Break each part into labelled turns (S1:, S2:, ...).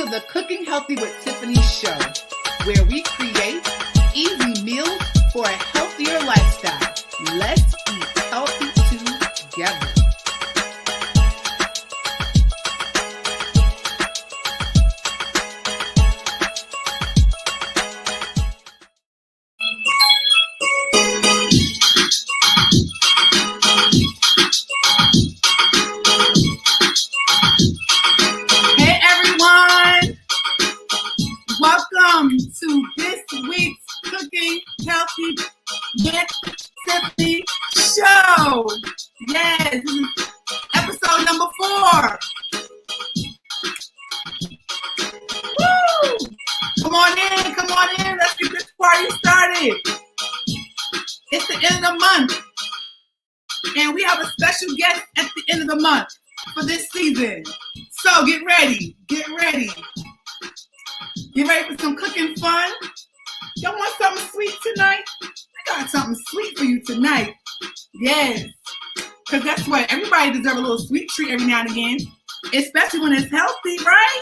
S1: to the Cooking Healthy with Tiffany Show, where we create easy meals for a healthier lifestyle. Let's eat healthy together. Hey everyone, welcome to this week's Cooking Healthy with Tiffany Show. Yes, this is episode number 4. Woo! Come on in, let's get this party started. It's the end of the month, and we have a special guest at the end of the month for this season. So get ready. Get ready for some cooking fun. Y'all want something sweet tonight? I got something sweet for you tonight. Yes, because that's what everybody deserves, a little sweet treat every now and again, especially when it's healthy, right?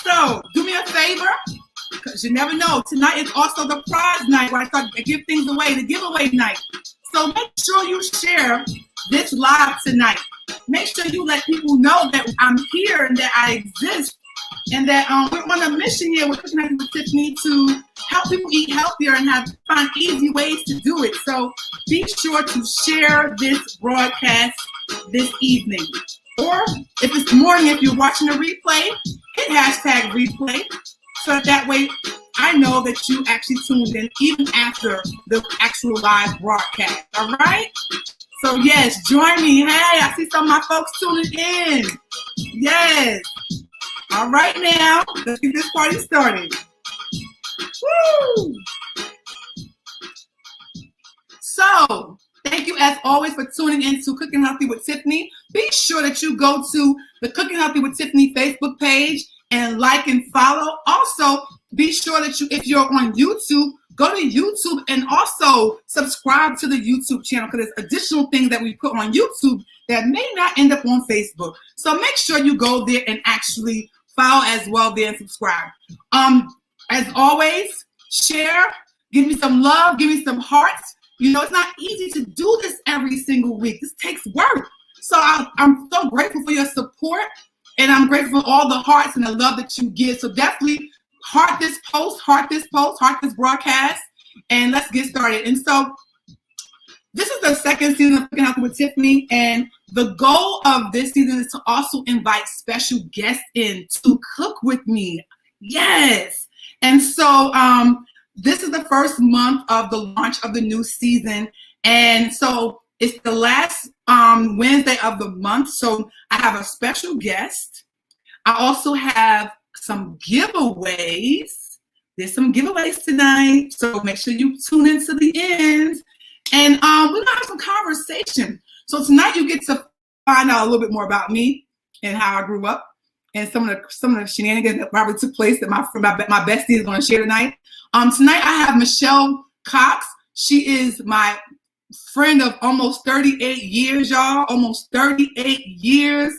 S1: So do me a favor, because you never know. Tonight is also the prize night where I start to give things away, the giveaway night. So make sure you share this live tonight. Make sure you let people know that I'm here and that I exist, and that we're on a mission here with Cooking Healthy with Tiffany to help people eat healthier and find easy ways to do it. So be sure to share this broadcast this evening. Or if it's morning, if you're watching a replay, hit hashtag replay, so that way I know that you actually tuned in even after the actual live broadcast. All right? So yes, join me. Hey, I see some of my folks tuning in. Yes. All right now, let's get this party started. Woo! So, thank you as always for tuning in to Cooking Healthy with Tiffany. Be sure that you go to the Cooking Healthy with Tiffany Facebook page and like and follow. Also, be sure that if you're on YouTube, go to YouTube and also subscribe to the YouTube channel, because there's additional things that we put on YouTube that may not end up on Facebook. So make sure you go there and actually follow as well there and subscribe. As always, share, give me some love, give me some hearts. You know, it's not easy to do this every single week. This takes work. So I'm so grateful for your support, and I'm grateful for all the hearts and the love that you give. So definitely heart this post, heart this broadcast, and let's get started. And so this is the second season of Cooking Healthy with Tiffany, and the goal of this season is to also invite special guests in to cook with me. Yes. And so this is the first month of the launch of the new season, and so it's the last Wednesday of the month. So I have a special guest. I also have some giveaways. There's some giveaways tonight, so make sure you tune in to the end. And we're gonna have some conversation. So tonight you get to find out a little bit more about me and how I grew up, and some of the shenanigans that probably took place that my bestie is gonna share tonight. Tonight I have Michelle Cox. She is my friend of almost 38 years, y'all. Almost 38 years.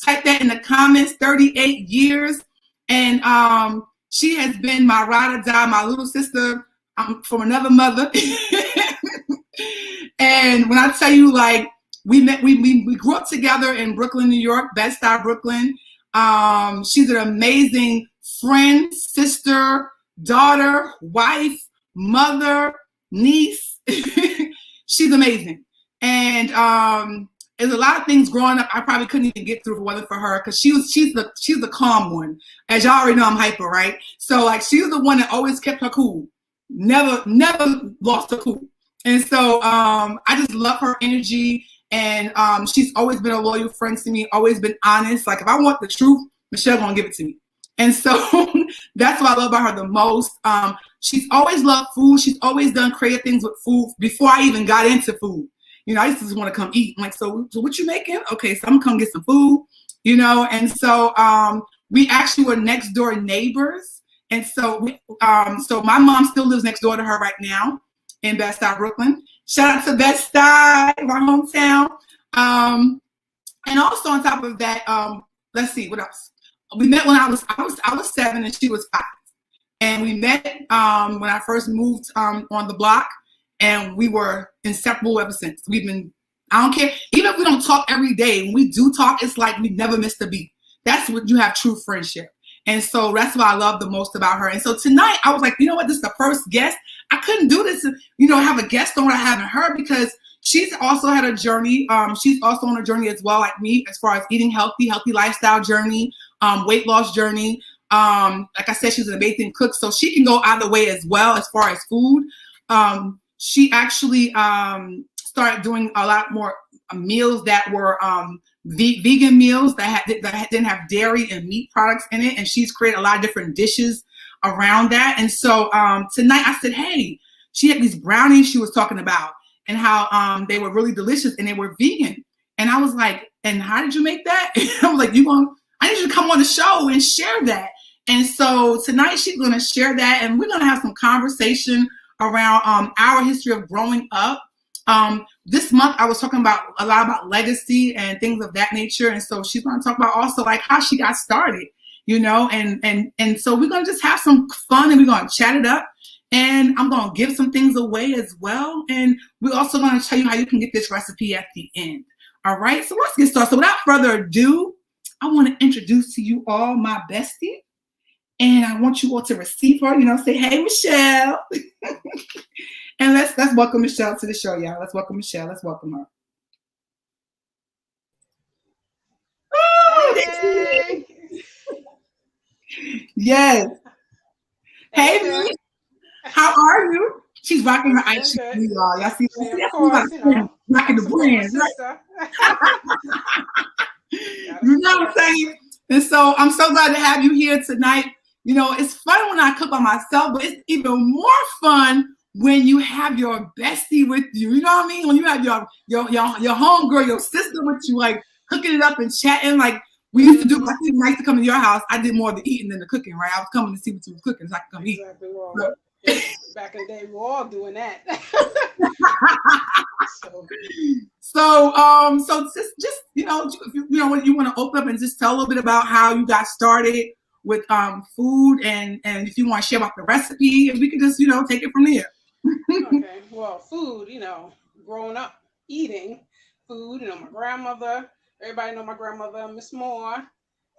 S1: Type that in the comments. 38 years. And she has been my ride or die, my little sister from another mother. And when I tell you, like, we grew up together in Brooklyn, New York, Bed-Stuy, Brooklyn. She's an amazing friend, sister, daughter, wife, mother, niece. She's amazing. And there's a lot of things growing up I probably couldn't even get through if it wasn't for her, because she's the calm one. As y'all already know, I'm hyper, right? So like, she was the one that always kept her cool. Never lost her cool. And so I just love her energy, and she's always been a loyal friend to me, always been honest. Like, if I want the truth, Michelle gonna give it to me. And so that's what I love about her the most. She's always loved food. She's always done creative things with food before I even got into food. You know, I used to just want to come eat. I'm like, so what you making? Okay, so I'm gonna come get some food, you know. And so we actually were next door neighbors. And so so my mom still lives next door to her right now in Bed-Stuy, Brooklyn. Shout out to Bed-Stuy, my hometown. And also on top of that, let's see, what else? we met when I was 7 and she was 5. And we met when I first moved on the block, and we were inseparable ever since. I don't care, even if we don't talk every day, when we do talk, it's like we never missed a beat. That's what you have true friendship. And so that's what I love the most about her. And so tonight I was like, you know what, this is the first guest. I couldn't do this, have a guest on without having her, because she's also had a journey. She's also on a journey as well, like me, as far as eating healthy lifestyle journey, weight loss journey. Like I said, she's an amazing cook, so she can go either way as well as far as food. She actually started doing a lot more meals that were vegan meals that didn't have dairy and meat products in it, and she's created a lot of different dishes around that. And so tonight I said, hey, she had these brownies she was talking about, and how they were really delicious and they were vegan. And I was like, and how did you make that? I was like, I need you to come on the show and share that. And so tonight she's going to share that, and we're going to have some conversation around our history of growing up. This month I was talking about a lot about legacy and things of that nature, and so she's going to talk about also like how she got started, and so we're going to just have some fun, and we're going to chat it up, and I'm going to give some things away as well, and we're also going to tell you how you can get this recipe at the end. All right, so let's get started. So without further ado, I want to introduce to you all my bestie. And I want you all to receive her, say, hey, Michelle. And let's welcome Michelle to the show, y'all. Let's welcome Michelle. Let's welcome her. Oh,
S2: hey.
S1: Yes. Hey, Miss. How are you? She's rocking her ice cream, y'all. Y'all see?
S2: Yeah, of course,
S1: rocking the brand, right? You know what I'm saying? And so I'm so glad to have you here tonight. It's fun when I cook by myself, but it's even more fun when you have your bestie with you. You know what I mean? When you have your homegirl, your sister with you, like cooking it up and chatting. Like we used to do. I think nice to come to your house. I did more of the eating than the cooking, right? I was coming to see what you was cooking, so I could come eat.
S2: Well, back in the day, we were all doing that.
S1: So just if you want to open up and just tell a little bit about how you got started with food, and if you want to share about the recipe, if we could just take it from there.
S2: Okay, well, food, growing up eating food, my grandmother, everybody know my grandmother, Miss Moore,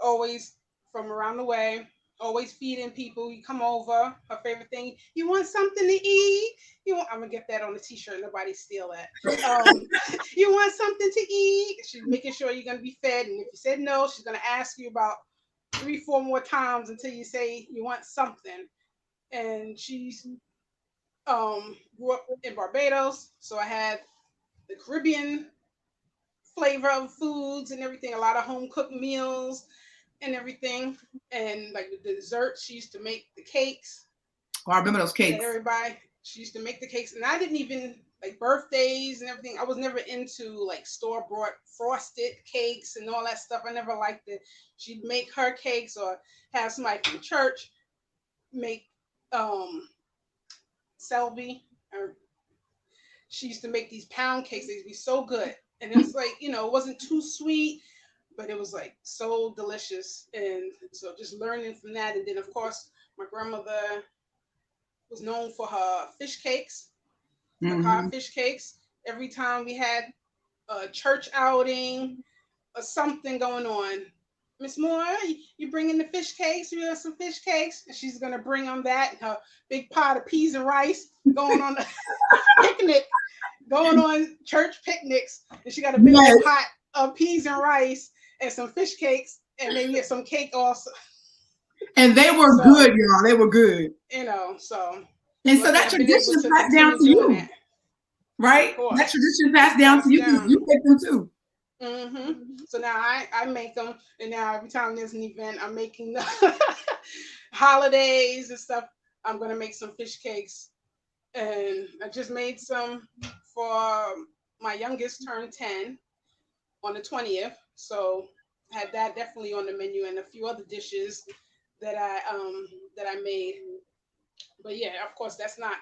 S2: always from around the way, always feeding people. You come over, her favorite thing, you want something to eat? I'm gonna get that on the t-shirt, nobody steal that. You want something to eat? She's making sure you're gonna be fed, and if you said no, she's gonna ask you about 3-4 more times until you say you want something. And she's grew up in Barbados, so I had the Caribbean flavor of foods and everything, a lot of home cooked meals and everything. And like the desserts, she used to make the cakes.
S1: Oh, I remember those cakes.
S2: She used to make the cakes, and I didn't even like birthdays and everything. I was never into like store-bought frosted cakes and all that stuff. I never liked it. She'd make her cakes, or have somebody from church make Selby, or she used to make these pound cakes. They'd be so good, and it was like it wasn't too sweet, but it was like so delicious. And so just learning from that, and then of course my grandmother was known for her fish cakes, her fish cakes. Every time we had a church outing or something going on, Miss Moore, you bringing the fish cakes? You have some fish cakes? And she's gonna bring them that and her big pot of peas and rice, going on a picnic, going on church picnics, and she got a big pot of peas and rice and some fish cakes, and maybe some cake also.
S1: And they were good, y'all. They were good.
S2: So.
S1: And so that tradition passed down to you, right? That tradition passed down to you because you make them too.
S2: So now I make them, and now every time there's an event, I'm making the holidays and stuff. I'm gonna make some fish cakes, and I just made some for my youngest turned 10 on the 20th. So I had that definitely on the menu, and a few other dishes that I made. But yeah, of course, that's not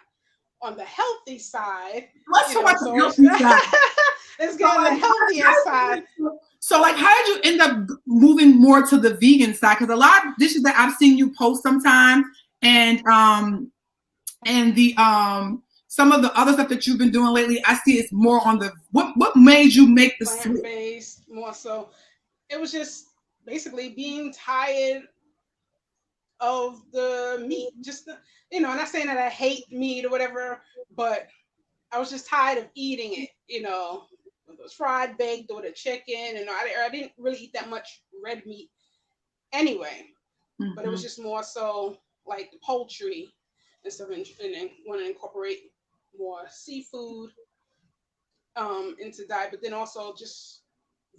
S2: on the healthy side.
S1: Let's talk about the healthy side.
S2: Let's get on the healthier side.
S1: So, like, how did you end up moving more to the vegan side? Because a lot of dishes that I've seen you post sometimes, and the some of the other stuff that you've been doing lately, I see it's more on the what made you make the switch?
S2: Plant-based more so. It was just basically being tired of the meat. Just not saying that I hate meat or whatever, but I was just tired of eating it. It was fried, baked, or the chicken, and I didn't really eat that much red meat anyway. Mm-hmm. But it was just more so like the poultry and stuff, and want to incorporate more seafood into diet, but then also just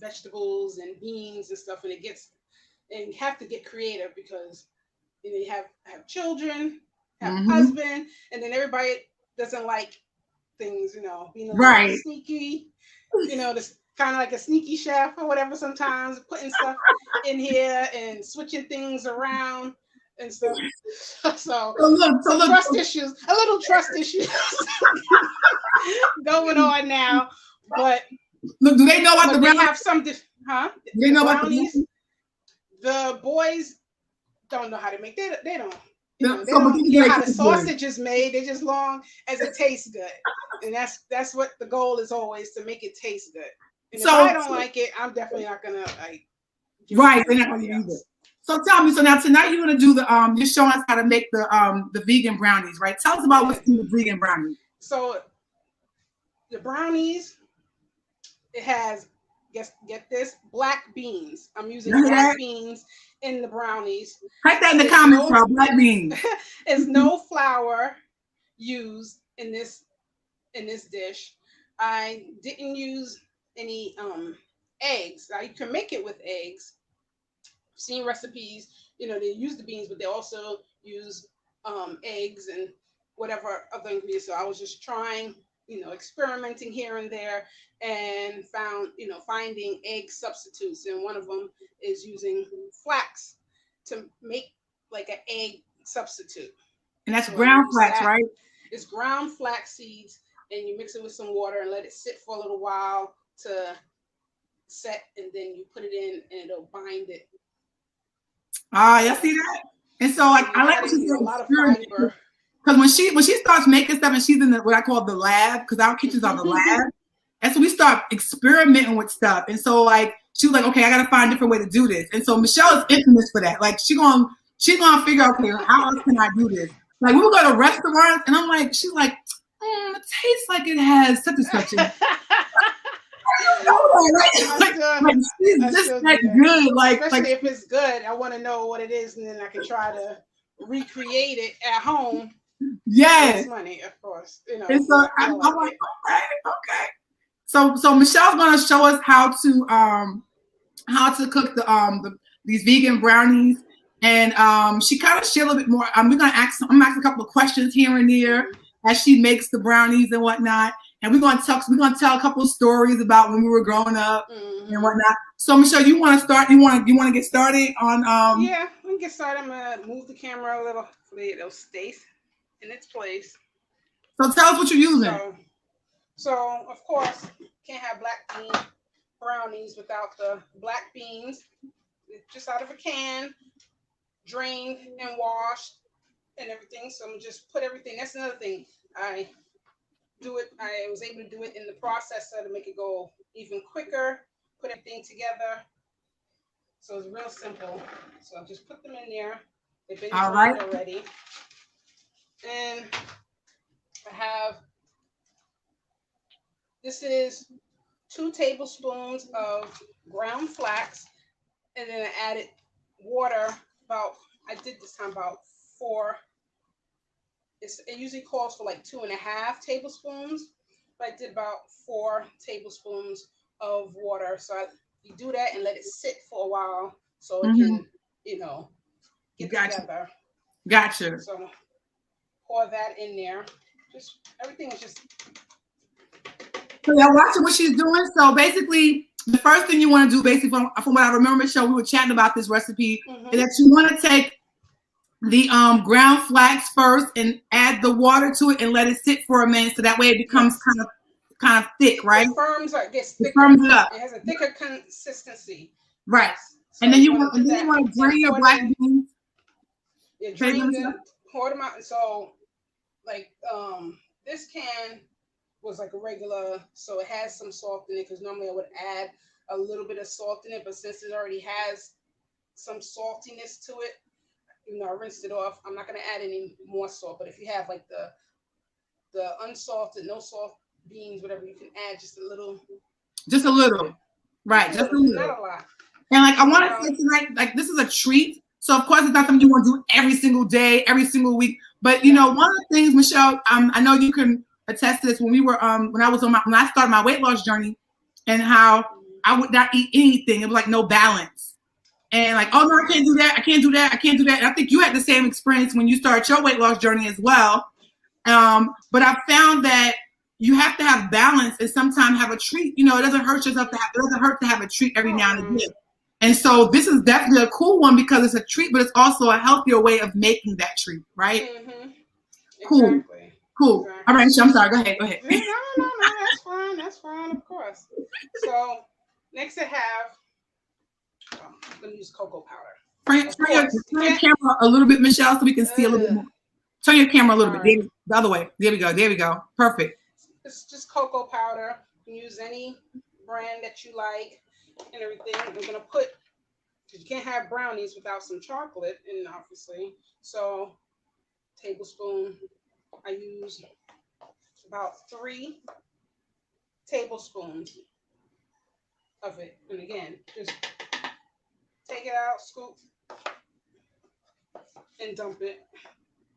S2: vegetables and beans and stuff. And you have to get creative because you have children, have a husband, and then everybody doesn't like things, being a little sneaky. This kind of like a sneaky chef or whatever. Sometimes putting stuff in here and switching things around and stuff. So a little trust issues going on now. But
S1: look, do they know what
S2: they have some? Do
S1: they know
S2: brownies? The boys don't know how to make. They don't. They don't care how the sausage is made. They're just long as it tastes good, and that's what the goal is always, to make it taste good. And if I don't like it, I'm definitely not gonna like.
S1: Right, they're not gonna use it. So tell me. So now tonight you're gonna do you're showing us how to make the vegan brownies, right? Tell us about what's in the vegan brownies.
S2: So the brownies, it has get this, black beans. I'm using black beans in the brownies.
S1: Type that in the comments, bro. Black beans.
S2: There's no flour used in this dish. I didn't use any eggs. Now you can make it with eggs. I've seen recipes, they use the beans, but they also use eggs and whatever other ingredients. So I was just trying, experimenting here and there, and finding egg substitutes. And one of them is using flax to make like an egg substitute.
S1: And that's ground flax, right?
S2: It's ground flax seeds, and you mix it with some water and let it sit for a little while to set, and then you put it in and it'll bind it.
S1: You see that? And so like I like
S2: a lot of fiber.
S1: Because when she starts making stuff and she's in what I call the lab, because our kitchens are the lab, and so we start experimenting with stuff. And so like she was like, okay, I gotta find a different way to do this. And so Michelle is infamous for that. Like she's gonna figure out, okay, how else can I do this? Like we would go to restaurants and I'm like, she's like, it tastes like it has such and such. Like she's just that good.
S2: Especially if it's good, I want to know what it is, and then I can try to recreate it at home.
S1: Yes,
S2: money, of course.
S1: And so I'm like, okay. So Michelle's gonna show us how to cook these vegan brownies, and she kind of shared a little bit more. I'm asking a couple of questions here and there as she makes the brownies and whatnot. And we're gonna tell a couple of stories about when we were growing up and whatnot. So Michelle, you want to start? You want to get started on?
S2: Yeah, we can get started. I'm gonna move the camera a little so it'll stay in its place.
S1: So tell us what you're using.
S2: So of course, can't have black bean brownies without the black beans. Just out of a can, drained and washed and everything. So I'm just put everything. That's another thing. I was able to do it in the processor to make it go even quicker, put everything together. So it's real simple. So I'll just put them in there. They've been drained already. And I have, this is 2 tablespoons of ground flax, and then I added water I did this time about 4. It usually calls for like 2.5 tablespoons, but I did about 4 tablespoons of water. So you do that and let it sit for a while so it can, get together.
S1: Gotcha.
S2: So pour that in there. Everything is just.
S1: So yeah, watching what she's doing. So basically, the first thing you want to do, basically, from what I remember, Michelle, we were chatting about this recipe, is that you want to take the ground flax first and add the water to it and let it sit for a minute, so that way it becomes kind of kind of thick, right?
S2: It firms up, gets thicker.
S1: It firms it up.
S2: It has a thicker consistency.
S1: Right.
S2: So
S1: and then you
S2: want
S1: to drain your black beans.
S2: Yeah, drain them, pour them out. And so, like, this can was like a regular, so it has some salt in it, because normally I would add a little bit of salt in it, but since it already has some saltiness to it, you know, I rinsed it off. I'm not going to add any more salt, but if you have like the unsalted, no salt beans, whatever, you can add just a little.
S1: Right? Just a little.
S2: Not a lot.
S1: And like, I want to say tonight, like, this is a treat. So of course, it's not something you want to do every single day, every single week. But you know, one of the things, Michelle, I know you can attest to this. When we were, when I started my weight loss journey, and how I would not eat anything. It was like no balance. And like, oh no, I can't do that. I can't do that. I can't do that. And I think you had the same experience when you started your weight loss journey as well. But I found that you have to have balance and sometimes have a treat. You know, it doesn't hurt yourself it doesn't hurt to have a treat every now and again. And so this is definitely a cool one because it's a treat, but it's also a healthier way of making that treat, right?
S2: Mm-hmm.
S1: Cool.
S2: Exactly.
S1: Cool.
S2: Exactly.
S1: All right, I'm sorry. Go ahead.
S2: No, that's fine. That's fine, of course. So next I have, I'm going to use cocoa powder.
S1: Turn your camera a little bit, Michelle, so we can see a little bit more. Turn your camera a little bit. The other way. There we go. There we go. Perfect.
S2: It's just cocoa powder. You can use any brand that you like and everything. I'm going to put, because you can't have brownies without some chocolate in, obviously. So, tablespoon. I use about 3 tablespoons of it. And again, just take it out, scoop, and dump it.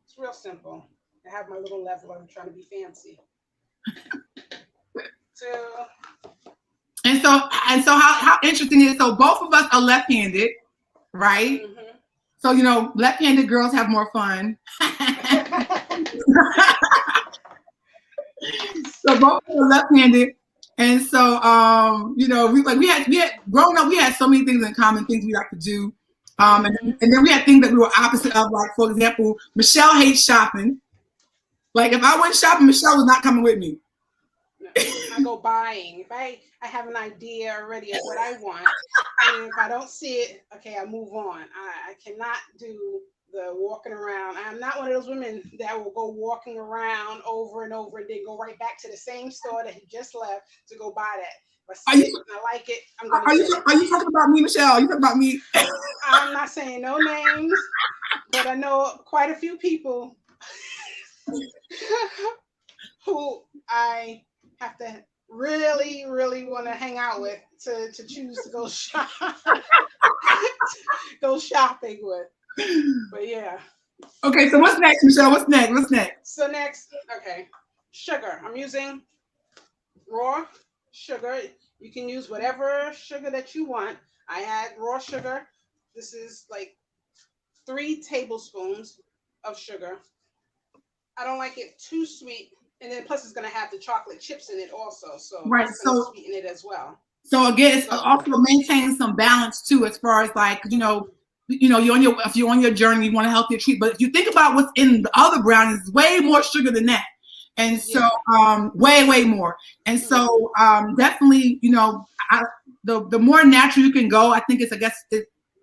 S2: It's real simple. I have my little leveler. I'm trying to be fancy. 2.
S1: And so how interesting is it? So both of us are left-handed, right?
S2: Mm-hmm.
S1: So, you know, left-handed girls have more fun. So both are left-handed. And so, you know, we had growing up, we had so many things in common, things we like to do. And then we had things that we were opposite of. Like, for example, Michelle hates shopping. Like, if I went shopping, Michelle was not coming with me.
S2: No, I go buying. If I have an idea already of what I want, and if I don't see it, okay, I move on. I cannot do the walking around. I'm not one of those women that will go walking around over and over and then go right back to the same store that you just left to go buy that. If I see it and I like it, I'm going to
S1: Are you talking about me, Michelle? Are you talking about me?
S2: I'm not saying no names, but I know quite a few people who I have to really, really want to hang out with to choose to go go shopping with. But yeah.
S1: Okay, so what's next, Michelle? What's next?
S2: So next, okay, sugar. I'm using raw sugar. You can use whatever sugar that you want. I had raw sugar. This is like 3 tablespoons of sugar. I don't like it too sweet. And then plus it's going to have the chocolate chips in it also. So
S1: right,
S2: so sweeten it as well.
S1: So again, it's also maintaining some balance too, as far as like, you know, if you're on your journey, you want a healthier treat. But if you think about what's in the other brownies, it's way more sugar than that. And so way more. And so definitely, you know, the more natural you can go, I think it's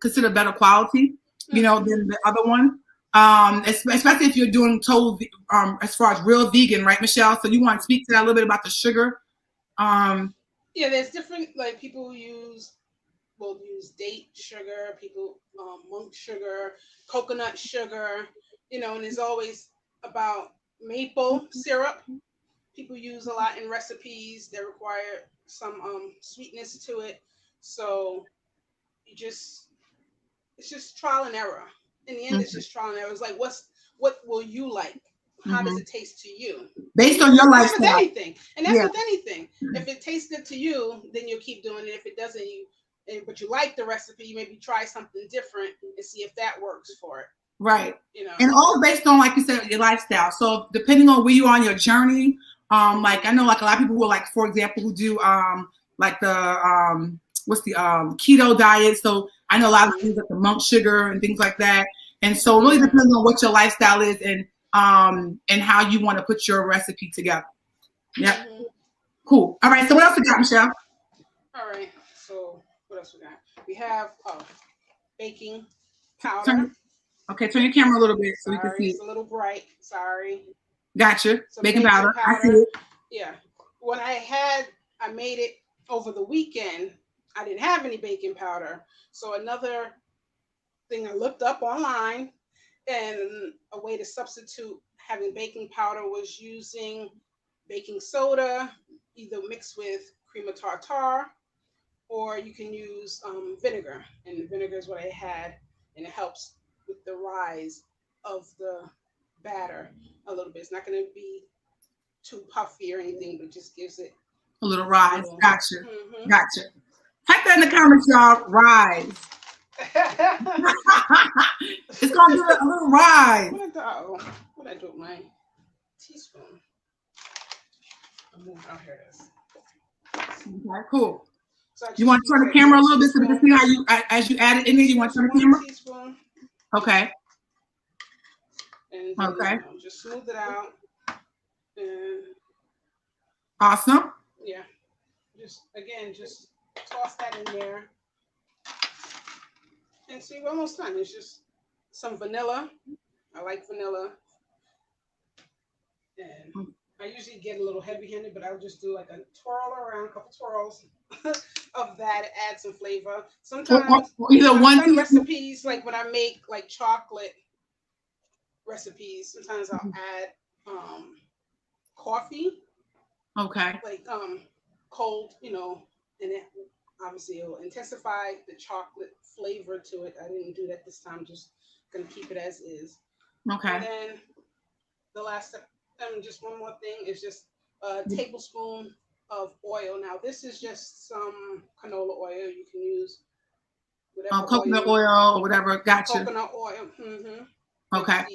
S1: considered better quality, you know, than the other one. Especially if you're doing total as far as real vegan, right, Michelle? So you want to speak to that a little bit about the sugar?
S2: Yeah, there's different, like, people will use date sugar, people monk sugar, coconut sugar, you know, and there's always about maple syrup. People use a lot in recipes that require some sweetness to it. So it's just trial and error. In the end, it's just trial and error. It's like, what will you like? How does it taste to you?
S1: Based on your lifestyle.
S2: With anything. And that's with anything. If it tastes good to you, then you'll keep doing it. If it doesn't, but you like the recipe, you maybe try something different and see if that works for it.
S1: Right.
S2: You know.
S1: And all based on, like you said, your lifestyle. So depending on where you are on your journey, like I know like a lot of people who, like, for example, who do like the keto diet. So I know a lot of things like the monk sugar and things like that. And so it really depends on what your lifestyle is and how you want to put your recipe together. Yeah. Cool. All right. So what else we got, Michelle?
S2: All right. So what else we got? We have baking powder.
S1: Turn your camera a little bit so we can see.
S2: It's a little bright. Sorry.
S1: Gotcha. Baking powder. I see it.
S2: Yeah. When I made it over the weekend, I didn't have any baking powder. So another thing I looked up online, and a way to substitute having baking powder was using baking soda, either mixed with cream of tartar, or you can use vinegar. And vinegar is what I had, and it helps with the rise of the batter a little bit. It's not going to be too puffy or anything, but just gives it
S1: a little rise. Gotcha. Mm-hmm. Gotcha. Type that in the comments, y'all. Rise. It's gonna do a little rise.
S2: What did I do with my teaspoon? Oh, here it is.
S1: Okay, cool. So you want to turn the camera a little bit so we can see how you, as you add it in there, you want to turn the camera? Teaspoon. Okay.
S2: And then, just smooth it out. And
S1: awesome.
S2: Yeah. Just toss that in there. And see, we're almost done. It's just some vanilla. I like vanilla. And I usually get a little heavy-handed, but I'll just do like a twirl around, a couple twirls of that to add some flavor. Sometimes some recipes, like when I make like chocolate recipes, sometimes I'll add coffee.
S1: Okay.
S2: Like cold, and it obviously it will intensify the chocolate flavor to it. I didn't do that this time. Just gonna keep it as is.
S1: Okay.
S2: And then the last step, just one more thing, is just a tablespoon of oil. Now this is just some canola oil. You can use whatever
S1: coconut oil or whatever. Gotcha.
S2: Coconut oil. Mm-hmm.
S1: Okay.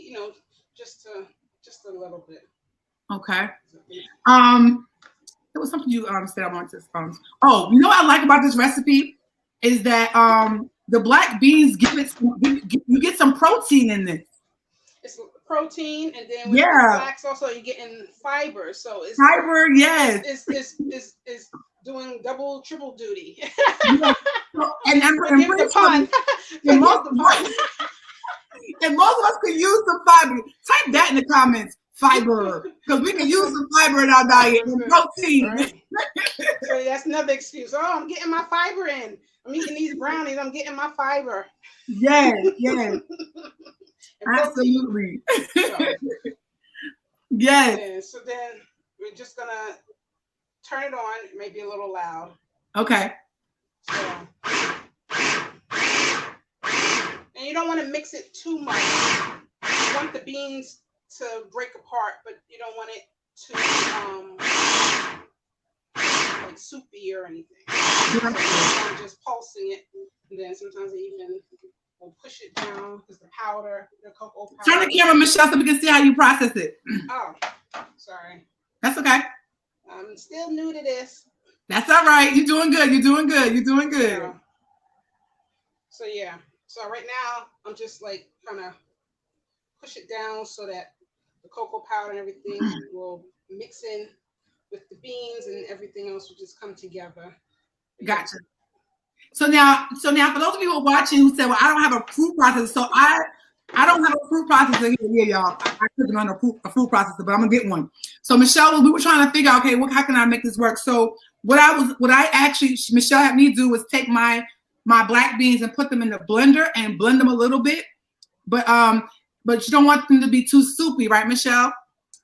S2: Just a little bit.
S1: Okay. There was something you said I wanted to you know what I like about this recipe is that the black beans you get some protein in this.
S2: It's protein, and then with the flax also you're getting fiber. So it's
S1: fiber, yes.
S2: It's doing double, triple duty.
S1: And most of us could use some fiber. Type that in the comments. Fiber, because we can use some fiber in our diet and protein.
S2: Right. So that's another excuse. Oh, I'm getting my fiber in. I'm eating these brownies. I'm getting my fiber.
S1: Yes. Absolutely. Yes.
S2: And so then we're just gonna turn it on. It may be a little loud.
S1: Okay.
S2: So, and you don't want to mix it too much. You want the beans to break apart, but you don't want it to like soupy or anything. So I'm just pulsing it, and then sometimes I even will push it down because the cocoa powder.
S1: Turn the camera, Michelle, so we can see how you process it.
S2: Oh, sorry.
S1: That's okay.
S2: I'm still new to this.
S1: That's all right. You're doing good.
S2: So yeah. So right now I'm just like trying to push it down so that the cocoa powder and everything will mix in with the beans, and everything else will just come together.
S1: Gotcha. So now for those of you who are watching who say, well, I don't have a food processor. So I don't have a fruit processor here, y'all. I couldn't run a fruit processor, but I'm gonna get one. So Michelle, we were trying to figure out, okay, how can I make this work? So Michelle had me do was take my black beans and put them in the blender and blend them a little bit. But you don't want them to be too soupy, right, Michelle?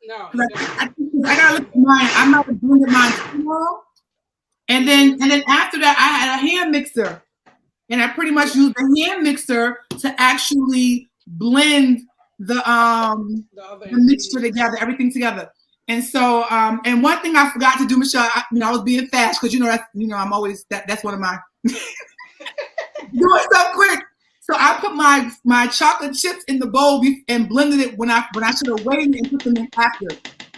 S2: No.
S1: I gotta look at mine. I'm not blending mine too long. And then after that, I had a hand mixer, and I pretty much used the hand mixer to actually blend the mixture together, everything together. And so, and one thing I forgot to do, Michelle, I was being fast because I'm always that's one of my doing stuff quick. So I put my chocolate chips in the bowl and blended it when I should have waited and put them in after.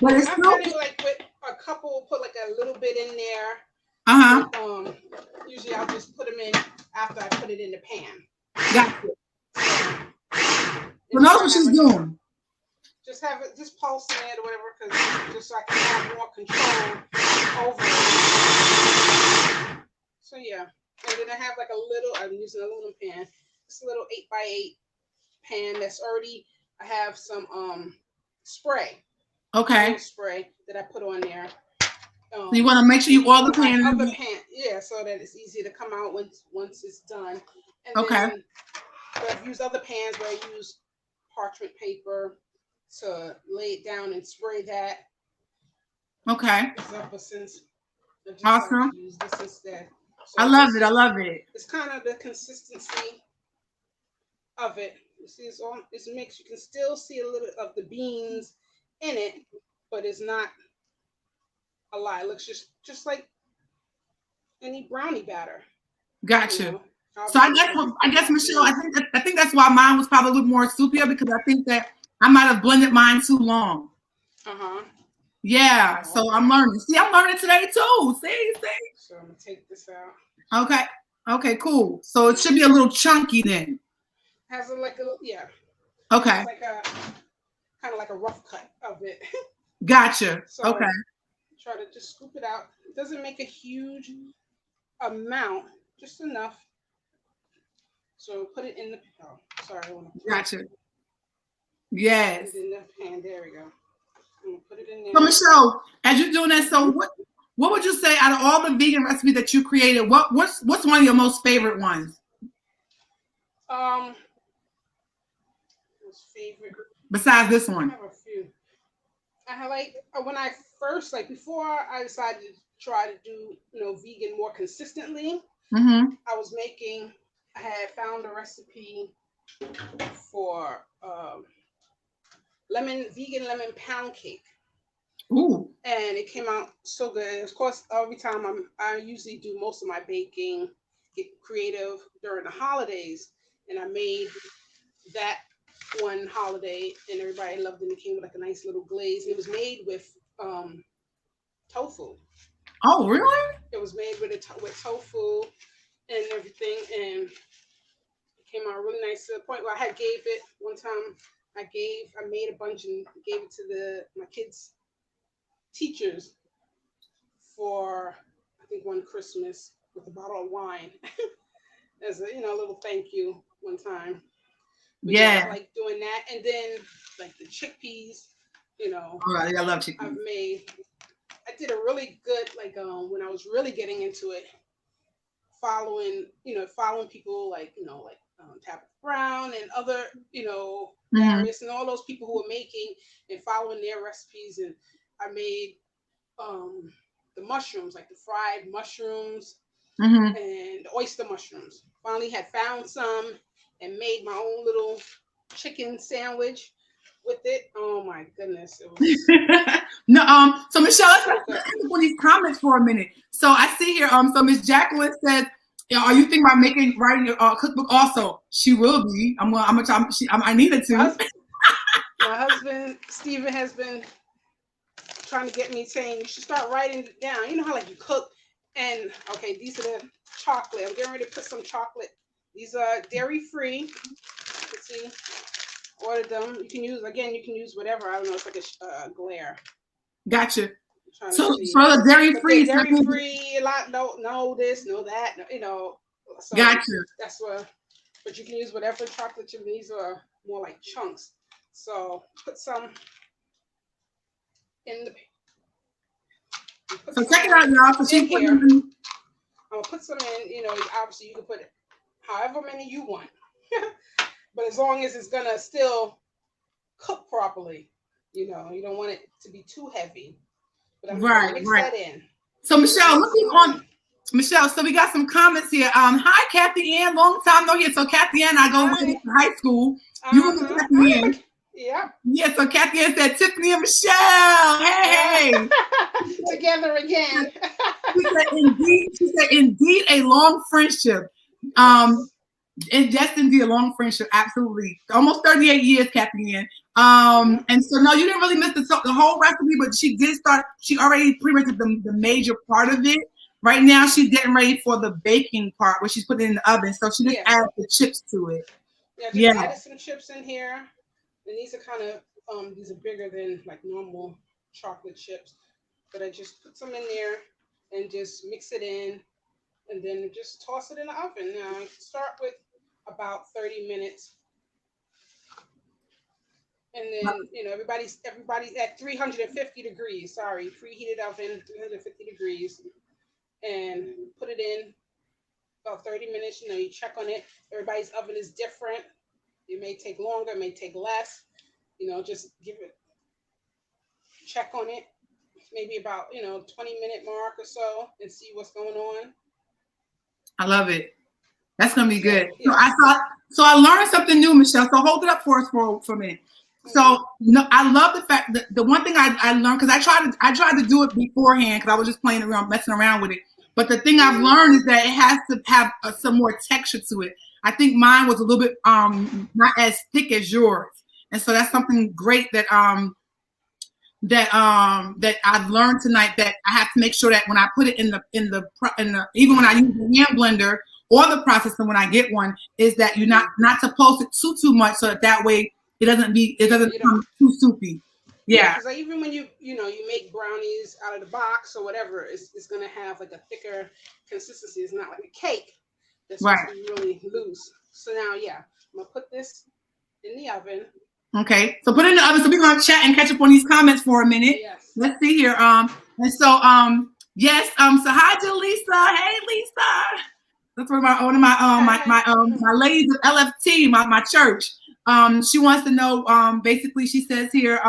S1: But it's still
S2: like with a couple, put like a little bit in there. Usually I'll just put them in after I put it in the pan.
S1: Gotcha. So that's what she's doing.
S2: just have it, just pulsing it or whatever, because just so I can have more control over it. So yeah, and then I have like a little. I'm using a aluminum pan. It's a little 8x8 pan that's already. I have some spray.
S1: Okay.
S2: Spray that I put on there.
S1: So you want to make sure you oil the pan.
S2: Yeah, so that it's easy to come out once it's done. And
S1: okay.
S2: Then I've used other pans where I use parchment paper to lay it down and spray that.
S1: Okay.
S2: Since
S1: awesome.
S2: Use this instead. So
S1: I love it. I love it.
S2: It's kind of the consistency of it. You see, it's mixed. You can still see a little of the beans in it, but it's not a lot. It looks just like any brownie batter.
S1: Gotcha. You know? So I guess Michelle, I think that's why mine was probably a little more soupier, because I think that I might have blended mine too long. Yeah. So I'm learning. See, I'm learning today too. See.
S2: So I'm gonna take this out.
S1: Okay. Okay. Cool. So it should be a little chunky then.
S2: Has like a yeah.
S1: Okay.
S2: It's like a kind of like a rough cut of it.
S1: Gotcha.
S2: So
S1: okay.
S2: Try to just scoop it out. It doesn't make a huge amount, just enough. So put it in the. Oh, sorry. I want to
S1: gotcha. Yes.
S2: Put it in the pan. There we go. I'm gonna put it in there.
S1: So Michelle, as you're doing that, so what would you say out of all the vegan recipes that you created? What's one of your most favorite ones?
S2: Most favorite.
S1: Besides this one.
S2: I have a few. I have like when I first before I decided to try to do vegan more consistently.
S1: Mm-hmm.
S2: I had found a recipe for vegan lemon pound cake.
S1: Ooh.
S2: And it came out so good. Of course, every time I usually do most of my baking, get creative during the holidays, and I made that one holiday, and everybody loved it. It came with like a nice little glaze. It was made with tofu.
S1: Oh, really?
S2: It was made with tofu and everything, and it came out really nice to the point where I had gave it one time. I made a bunch and gave it to my kids' teachers for I think one Christmas with a bottle of wine as a little thank you one time. But
S1: yeah,
S2: I like doing that, and then like the chickpeas,
S1: Oh, I love chickpeas.
S2: I did a really good when I was really getting into it, following people like Tabitha Brown and other various and all those people who were making and following their recipes, and I made the mushrooms, like the fried mushrooms and the oyster mushrooms. Finally had found some and made my own little chicken sandwich with it. Oh my goodness. It was
S1: no, so Michelle, let's look on these comments for a minute. So I see here, so Miss Jacqueline says, are you thinking about writing your cookbook also? She will be. I needed to.
S2: My husband, Stephen, has been trying to get me saying you should start writing it down. You know how you cook and okay, these are the chocolate. I'm getting ready to put some chocolate. These are dairy free. Let's see. Ordered them. You can use whatever. I don't know. It's like a glare.
S1: Gotcha. So the dairy free.
S2: Dairy free. A lot. No this, no that. So
S1: gotcha.
S2: That's what. But you can use whatever chocolate chip. These are more like chunks. So put some in the.
S1: So check it out, y'all. So
S2: I'm gonna put some in. Obviously you can put it however many you want, but as long as it's gonna still cook properly, you don't want it to be too heavy. But I'm gonna mix that in.
S1: So Michelle, so we got some comments here. Hi, Kathy Ann, long time no here. So Kathy Ann, I go to high school. You were with Kathy Ann.
S2: Yeah.
S1: Yeah, so Kathy Ann said, Tiffany and Michelle, hey.
S2: Together again.
S1: She said, indeed, a long friendship. And yes, indeed, a long friendship, absolutely. Almost 38 years, Kathy Ann. And so, no, you didn't really miss the whole recipe, but she already pretty much did the major part of it. Right now, she's getting ready for the baking part, where she's putting it in the oven. So she just added the chips to it.
S2: Yeah, just added some chips in here. And these are kind of These are bigger than like normal chocolate chips, but I just put some in there and just mix it in, and then just toss it in the oven. Now I start with about 30 minutes, and then everybody's at 350 degrees. Sorry, preheated oven, 350 degrees, and put it in about 30 minutes. You check on it. Everybody's oven is different. It may take longer, it may take less. Just check on it, maybe about 20-minute mark or so, and see what's going on.
S1: I love it. That's gonna be good. Yeah. So I learned something new, Michelle. So hold it up for us for a minute. So I love the fact that the one thing I learned, because I tried to do it beforehand because I was just playing around, messing around with it. But the thing I've learned is that it has to have some more texture to it. I think mine was a little bit not as thick as yours, and so that's something great that I've learned tonight, that I have to make sure that when I put it in the even when I use the hand blender or the processor when I get one, is that you're not to post it too much, so that way it doesn't become too soupy. Yeah.
S2: Because even when you make brownies out of the box or whatever, it's gonna have like a thicker consistency. It's not like a cake that's supposed to be really loose. So now, I'm gonna put this in the oven.
S1: Okay, so put it in the oven. So we're gonna chat and catch up on these comments for a minute.
S2: Yes.
S1: Let's see here. And so yes. So hi to Lisa. Hey Lisa. That's one of my ladies of LFT, my church. She wants to know. Basically, she says here.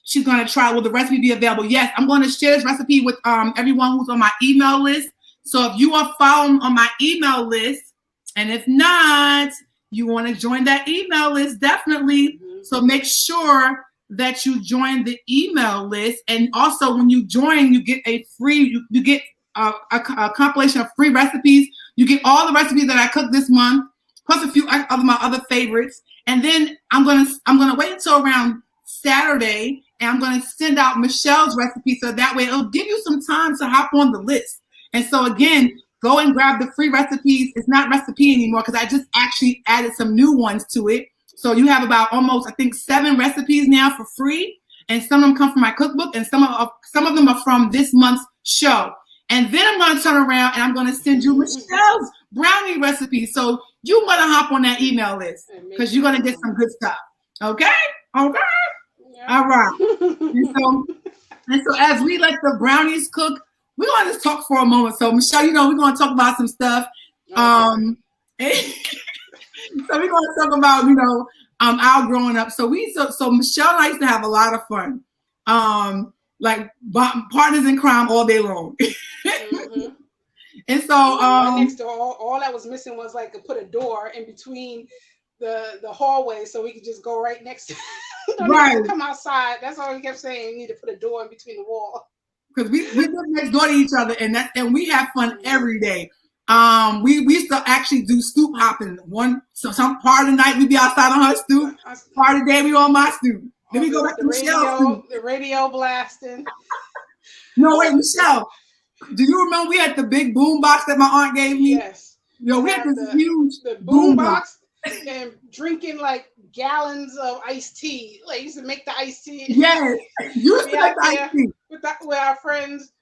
S1: She's gonna try. Will the recipe be available? Yes, I'm going to share this recipe with everyone who's on my email list. So if you are following on my email list, and if not, you want to join that email list, definitely. So make sure that you join the email list. And also when you join, you get a free, you get a compilation of free recipes. You get all the recipes that I cooked this month, plus a few of my other favorites. And then I'm gonna wait until around Saturday, and I'm gonna send out Michelle's recipe, so that way it'll give you some time to hop on the list. And so again, go and grab the free recipes. It's not recipe anymore because I just actually added some new ones to it. So you have about almost, I think, 7 recipes now for free. And some of them come from my cookbook, and some of them are from this month's show. And then I'm going to turn around and I'm going to send you Michelle's brownie recipe. So you want to hop on that email list because you're going to get some good stuff. Okay? Okay? Yeah. All right. And so as we let the brownies cook, we're going to just talk for a moment. So, Michelle, we're going to talk about some stuff. So we're going to talk about, our growing up. So Michelle and I used to have a lot of fun. Like partners in crime all day long. And so
S2: right next to all that was missing was like put a door in between the hallway so we could just go right next to right. Come outside. That's all we kept saying. We need to put a door in between the wall.
S1: Because we live next door to each other, and we have fun every day. We used to actually do stoop hopping. Some part of the night we'd be outside on her stoop. Part of the day we on my stoop. Then we go back to Michelle's stoop.
S2: The radio blasting.
S1: No, wait, Michelle. Do you remember we had the big boom box that my aunt gave me?
S2: Yes.
S1: We had this huge
S2: boom box and drinking like gallons of iced tea. Like used to make the iced tea.
S1: Yes. You used to make the iced tea.
S2: With our friends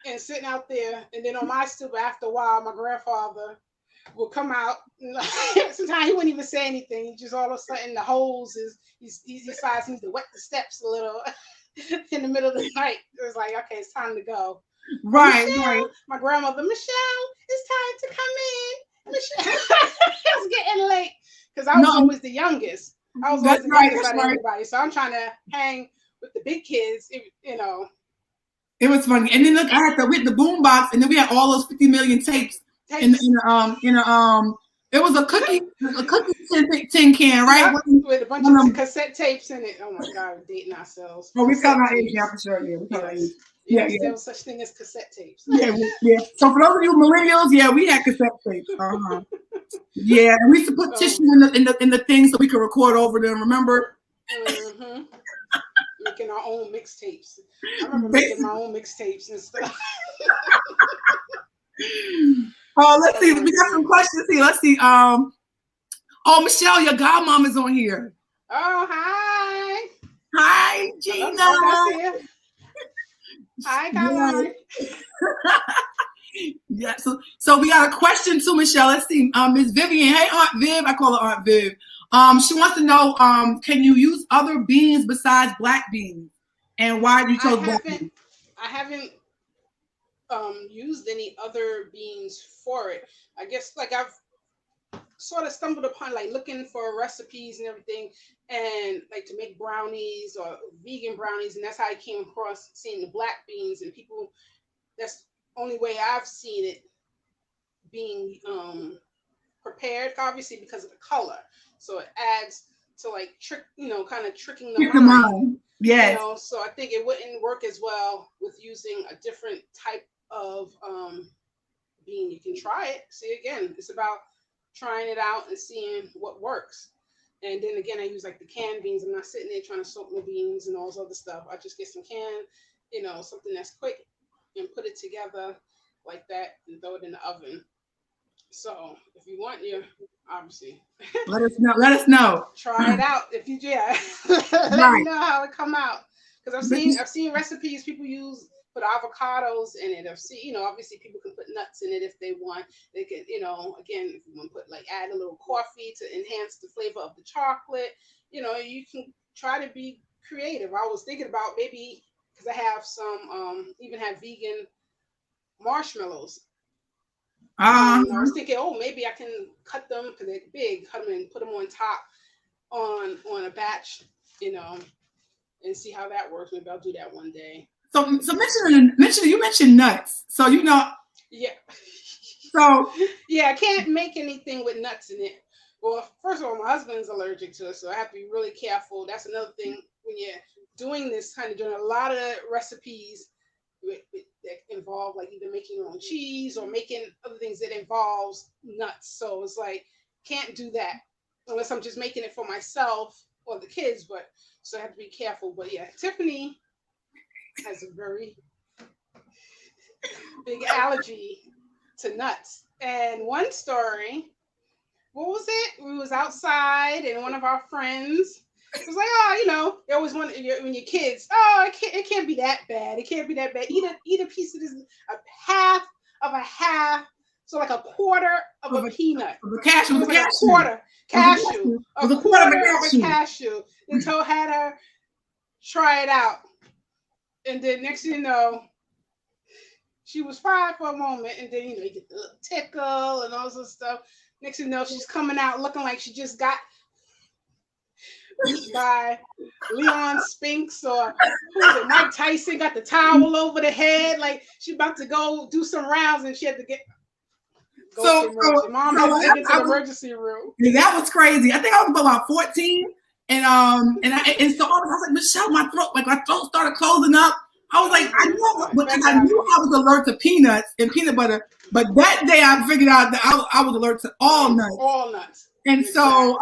S2: and sitting out there, and then on my stoop after a while, my grandfather will come out. Sometimes he wouldn't even say anything. He just all of a sudden the hose he decides he needs to wet the steps a little in the middle of the night. It was like, okay, it's time to go.
S1: Right,
S2: Michelle,
S1: right.
S2: My grandmother, Michelle, it's time to come in. Michelle, it was getting late because I was always the youngest. I was always the youngest out of everybody, so I'm trying to hang with the big kids.
S1: It was funny, and then look, I had with the boom box, and then we had all those 50 million tapes. It was a cookie tin can, right?
S2: With a bunch of cassette tapes in it. Oh my God, we're dating ourselves.
S1: Oh, we're telling our age, yeah, for sure. Yeah, we're telling our age.
S2: Yeah. There was such thing as cassette tapes.
S1: Yeah. So for those of you millennials, yeah, we had cassette tapes. Yeah, and we used to put tissue in the thing so we could record over them. Remember?
S2: Mm-hmm. Making our own mixtapes. I remember making my own mixtapes and stuff.
S1: Let's see. We got some questions here. Let's see. Michelle, your godmom is on here.
S2: Oh, hi.
S1: Hi, Gina.
S2: I see you. Hi, Caroline.
S1: Yeah. So we got a question too, Michelle. Let's see. Miss Vivian. Hey, Aunt Viv. I call her Aunt Viv. She wants to know, can you use other beans besides black beans, and why you chose black beans?
S2: I haven't used any other beans for it. I guess like I've sort of stumbled upon like looking for recipes and everything, and like to make brownies or vegan brownies, and that's how I came across seeing the black beans and people. That's the only way I've seen it being prepared, obviously because of the color. So it adds to like kind of tricking the mind.
S1: Yes.
S2: So I think it wouldn't work as well with using a different type of bean. You can try it. See, again, it's about trying it out and seeing what works. And then again, I use like the canned beans. I'm not sitting there trying to soak my beans and all this other stuff. I just get some canned, something that's quick, and put it together like that and throw it in the oven. So if you want, obviously
S1: let us know.
S2: Try it out if you let me know how it come out, because I've seen recipes people use put avocados in it. I've seen obviously people can put nuts in it if they want. They can again, if you want to put like add a little coffee to enhance the flavor of the chocolate. You can try to be creative. I was thinking about maybe because I have some even have vegan marshmallows. I was thinking, maybe I can cut them because they're big, cut them and put them on top on a batch, and see how that works. Maybe I'll do that one day.
S1: So you mentioned nuts. So
S2: Yeah.
S1: So
S2: yeah, I can't make anything with nuts in it. Well, first of all, my husband's allergic to it, so I have to be really careful. That's another thing when you're doing a lot of recipes that involve like either making your own cheese or making other things that involves nuts. So it's like can't do that unless I'm just making it for myself or the kids. But so I have to be careful. But yeah, Tiffany has a very big allergy to nuts. And one story, what was it? We was outside and one of our friends was like, they always want when your kids, it can't be that bad. It can't be that bad. Eat a piece of this, a half of a half, so like a quarter of a peanut.
S1: A cashew.
S2: Like a quarter cashew. A quarter of a cashew. And had her try it out. And then next thing you know, she was fine for a moment, and then you get the little tickle and all this stuff. Next thing you know, she's coming out looking like she just got beat by Leon Spinks or who was it? Mike Tyson got the towel over the head, like she about to go do some rounds, and she had to mom had to get to the emergency room.
S1: That was crazy. I think I was about 14, and so I was like, Michelle, my throat started closing up. I was like, I knew I was allergic to peanuts and peanut butter, but that day I figured out that I was allergic to all nuts.
S2: All nuts.
S1: And so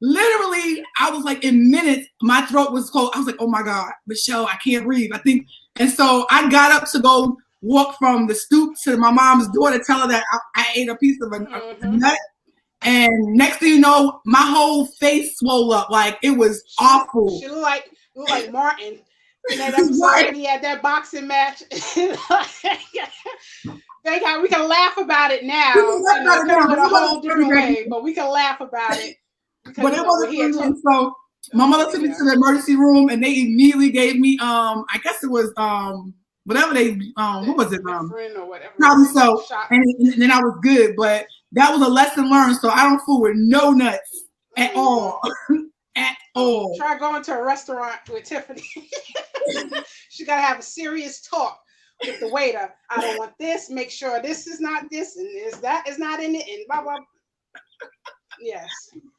S1: literally, I was like, in minutes, my throat was cold. I was like, oh my God, Michelle, I can't breathe. I think, and so I got up to go walk from the stoop to my mom's door to tell her that I ate a piece of a nut. And next thing you know, my whole face swole up. Like it was awful.
S2: She looked like Martin. In that episode when he had that boxing match. Thank God we can laugh about it now. In a whole different way, but we can laugh about it.
S1: But it wasn't here. So my mother took me to the emergency room, and they immediately gave me I guess it was whatever they what was it
S2: or whatever.
S1: Probably so, and then I was good. But that was a lesson learned. So I don't fool with no nuts at all. At all.
S2: Try going to a restaurant with Tiffany. She gotta have a serious talk with the waiter. I don't want this. Make sure this is not this, and that is not in it, and blah blah. Yes.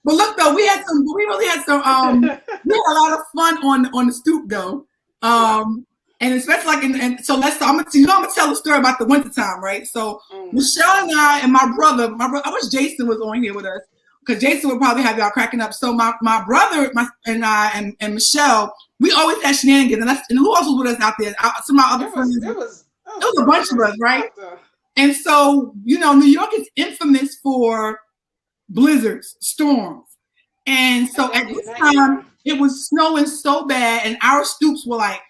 S1: But look though, we really had some we had a lot of fun on the stoop though. And especially like I'm gonna tell a story about the wintertime, right? So Michelle and I and my brother, I wish Jason was on here with us, because Jason would probably have y'all cracking up. So my brother and I and Michelle, we always had shenanigans, and who else was with us out there? Some of my other friends. It was a bunch of us, right? And so New York is infamous for blizzards, storms, and so at this time it was snowing so bad, and our stoops were like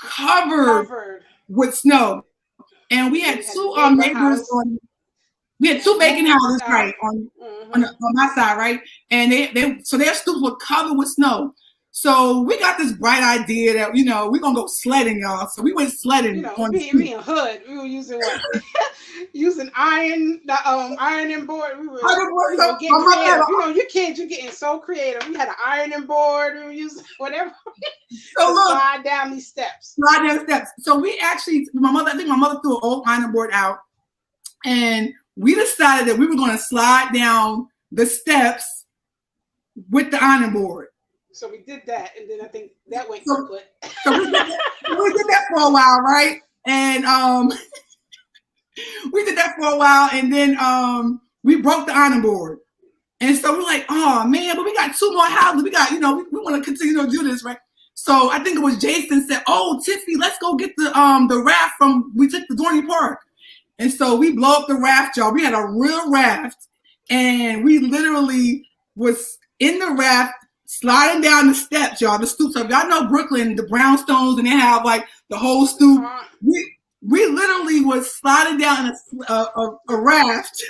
S1: covered with snow. And we had two neighbors on. We had two vacant houses, right, on my side, right, and so their stoops were covered with snow. So we got this bright idea that we're gonna go sledding, y'all. So we went sledding.
S2: Being hood, we were using what? Using ironing board. We were getting creative. You kids, you're getting so creative. We had an ironing board. We were using whatever.
S1: So look,
S2: slide down these steps.
S1: So we actually, I think my mother threw an old ironing board out, and we decided that we were going to slide down the steps with the ironing board.
S2: So we did that, and then I think that went kaput.
S1: So we did that for a while, right? And we did that for a while, and then we broke the ironing board. And so we're like, oh man, but we got two more houses. We got, we want to continue to do this, right? So I think it was Jason said, oh, Tiffany, let's go get the raft we took to Dorney Park. And so we blow up the raft, y'all. We had a real raft, and we literally was in the raft sliding down the steps, y'all. The stoops. So y'all know Brooklyn, the brownstones, and they have like the whole stoop. We literally was sliding down a raft